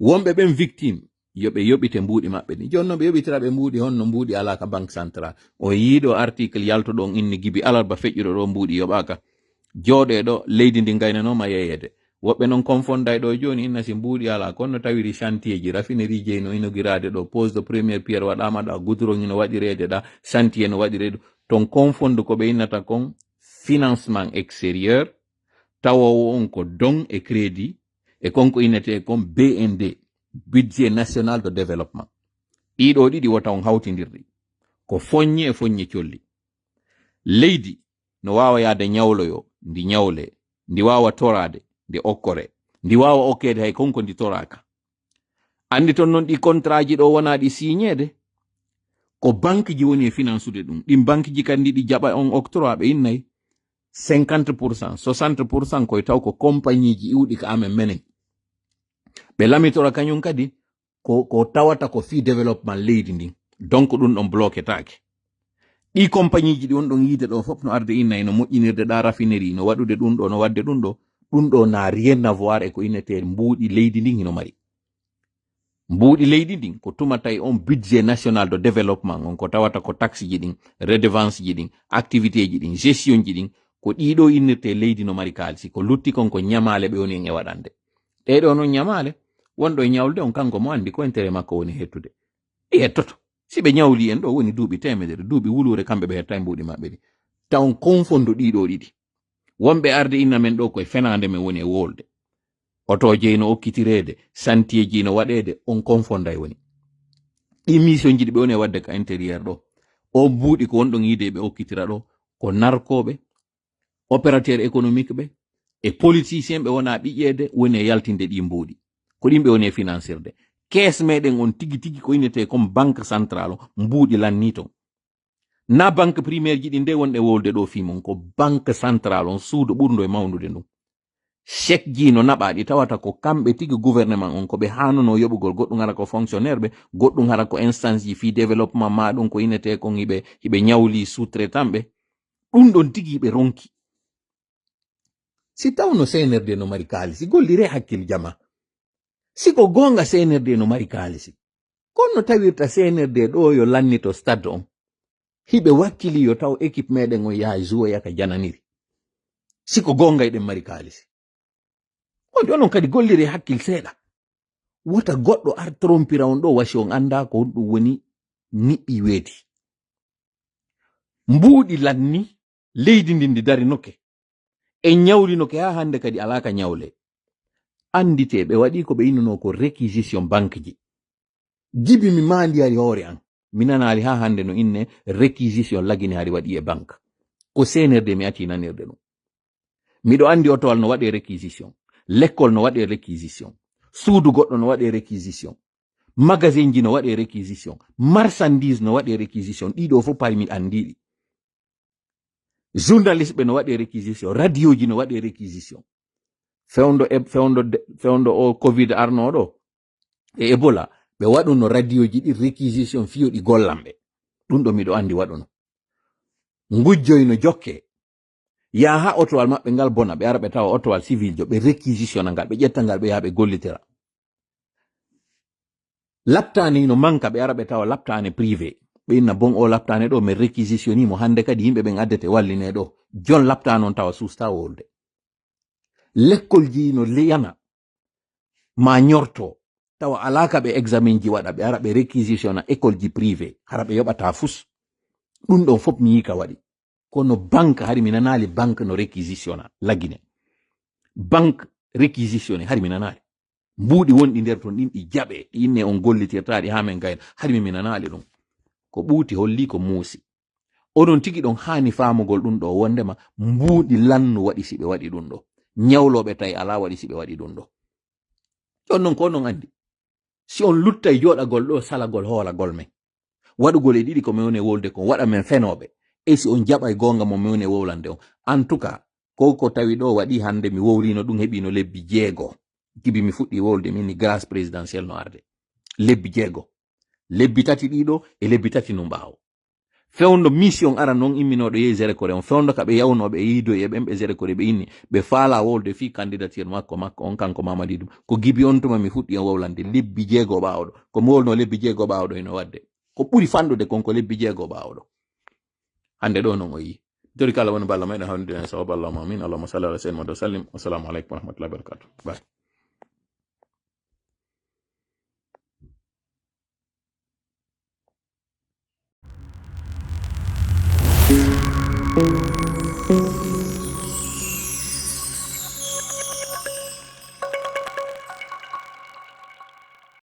wonɓe ɓen victime yoɓe yoɓite mbuuɗi maɓɓe ni jonno ɓe yoɓitiraɓe mbuuɗi honno mbuuɗi ala ka banque central o yiiɗo article yaltoɗon inni gibi alarba feƴƴuɗo ɗo mbuuɗi yoɓaka jooɗe ɗo leydi ndi gaynanoma yeyede woɓɓe noon confonda ɗo joni inna si mbuuɗi ala konno tawiri chantier ji raffinerie ji no inogirade ɗo pose de première pierre waɗama ɗa goudron no waɗirede ɗa chantier no waɗirede ton confonde ko ɓe innata kon financement extérieur tawowo on ko don e crédit e konko innete kon BND budget national de développement ɗiɗo ɗiɗi wota on hawtidirɗi ko foññe e foññe colli leydi no wawa yaade ñawloyo ndi ñawle ndi wawa torade ndi okkore ndi wawa okkede hay konko ndi toraka andi ton noon ɗi contrat ji ɗo wona ɗi signede ko banque ji woni e finansude ɗum ɗin banque ji kandi ɗi jaɓa on octroi ɓe innayi 50% 60% koye taw ko compagnie ji iwɗi ka amen menen ɓe lamitora kañum kadi ko tawata ko fi développement leydi ndin donc ɗum ɗon bloquetake ɗi compagnie ji ɗi on ɗon yiide ɗo fof no arde innayi no moƴƴinirde ɗa raffinerie no waɗude ɗum ɗo no wadde ɗum ɗo na rien à voir e ko innete mbuuɗi leydi ndin hino mari mbuuɗi leydi ndin ko tumata on budget national de développement on ko tawata ko taxe ji ɗin redevance ji ɗin activité ji ɗin gestion ji ɗin ko ɗiɗo innirte leydi no mari kaalisi ko lutti kon ko ñamale ɓe woni en e waɗande ɗeɗo noon ñamale wonɗo e ñawlde on kanko mo andi ko intérêt makko woni hettude hettoto si ɓe ñawli en ɗo woni duuɓi temedere duuɓi wulure kamɓe ɓe hetta e mbuuɗi maɓɓe ɗi taw confondu ɗiɗo ɗiɗi wonɓe arde inna men ɗo koye fenande men woni e wolde otoje no okkitirede santier ji no waɗede on confonda e woni ɗi mission ji ɗi ɓe woni e wadde ka intérieur ɗo o buuɗi ko wonɗon yiide ɓe okkitira ɗo ko narkoɓe opérateur économique ɓe e politicien ɓe wona ɓiƴƴede woni e yaltinde ɗi mbuuɗi ko ɗin ɓe woni e financirde kees meɗen on tigi tigi ko innete comme banque centrale mbuuɗi lanni ton na banque primaire ji ɗi nde wonɗe wolde ɗo fimon ko banque centrale on suudu ɓurdo e mawnude ndum chèque ji no naɓaɗi tawata ko kamɓe tigi gouvernement on ko ɓe hanuno yoɓugol goɗɗum hara ko fonctionnaire ɓe goɗɗum hara ko instance ji fi développement maɗum ko innete kon hiɓe ñawli sous-traitant ɓe ɗum ɗon tigi ɓe ronki si tawno CNRD no mari kaalisi gollire hakkil jama siko gonga CNRD no mari kaalisi kono tawirta CNRD ɗo yo lannito stade on hiɓe wakkili yo taw équipe meɗen on yaha jouoya ka jananiri siko gonga eɗen mari kaalisi on onon kadi gollire hakkil seeɗa wota goɗɗo ar trompira on ɗo wasi on anda ko ɗum woni niɓɓi weeti mbuuɗi lanni leydi ndi dari nokke e ñawli nokke ha hande kadi alaka ñawle andite ɓe waɗi ko ɓe innuno ko réquisition banque ji jibi mi mandi hari hoore an mi nanali ha hande no inne réquisition lagini hari waɗi e banque ko CNRD mi ati nanirde ɗum miɗo andi otowal no waɗe réquisition l'école no waɗe réquisition suudu goɗɗo no waɗe réquisition magasin ji no waɗe réquisition marchandise no waɗe réquisition ɗiɗo fof pari mi andiɗi journaliste ɓe no waɗe réquisition radio ji no waɗe réquisition fewndo o covid arnoɗo e ebola ɓe waɗuno radio ji ɗi réquisition fiyoɗi gollamɓe ɗum ɗo miɗo andi waɗuno ngujjoyno jokke yaha otowal maɓɓe ngal bona ɓe ara ɓe tawa otowal civil jo ɓe réquisitionna ngal ɓe ƴetta ngal ɓe yaha ɓe gollitira laptane no manka ɓe ara ɓe tawa laptane privé ɓe inna bon o laptane ɗo mi réquisitionnimo hande kadi yimɓe ɓen addete walline ɗo jon laptane on tawa susta wolde l'école ji no leyana ma ñorto tawa alaka ɓe examen ji waɗa ɓe ara ɓe réquisitionna école ji privé hara ɓe yoɓata fus ɗum ɗon fof mi yika waɗi kono banque hari mi nanali banque no réquisitionna lagine banque réquisitionné hari mi nanali mbuuɗi wonɗi nder ton ɗin ɗi jaɓe ɗi inne on gollitirtaɗi ha men gayna hari mi nanali ɗum ko ɓuuti holli ko muusi oɗon tigi ɗon hani famugol ɗum ɗo wondema mbuuɗi lannu waɗi si ɓe waɗi ɗum ɗo ñawloɓe tawi ala waɗi si ɓe waɗi ɗum ɗo jon non ko onon andi si on lutta e joɗagol ɗo salagol hoolagol men waɗugol e ɗiɗi ko min woni wolde kon waɗa men fenoɓe e si on jaɓa e gonga mo min woni wowlande on en tout cas ko tawi ɗo waɗi hande mi wowlino ɗum heɓino lebbi 6 jibi mi fuɗɗi wolde min ni grâce présidentielle no arde lebbi 6 lebbi 3 ɗiɗo e lebbi 3 no mbawo fewndo mission ara non imminoɗo yehi gérekore on fewndo ka ɓe yawnoɓe yiido e ɓen ɓe gérekore ɓe inni ɓe faala wolde fi candidature makko on kanko Mamadi ɗum ko gibi on tuma mi fuɗɗi on wowlande lebbi 6 ɓawoɗo ko mi wolno lebbi 6 ɓawoɗo eno wadde ko ɓuri fanɗude konko lebbi 6 ɓawoɗo hande ɗo non o yi tori kala woni balla meɗen hawnude en sawaba allahuma amin allahuma salli ala sayyidina Muhammad wa sallim wassalamu aleykum wa rahmatullahi wa barakatuh bye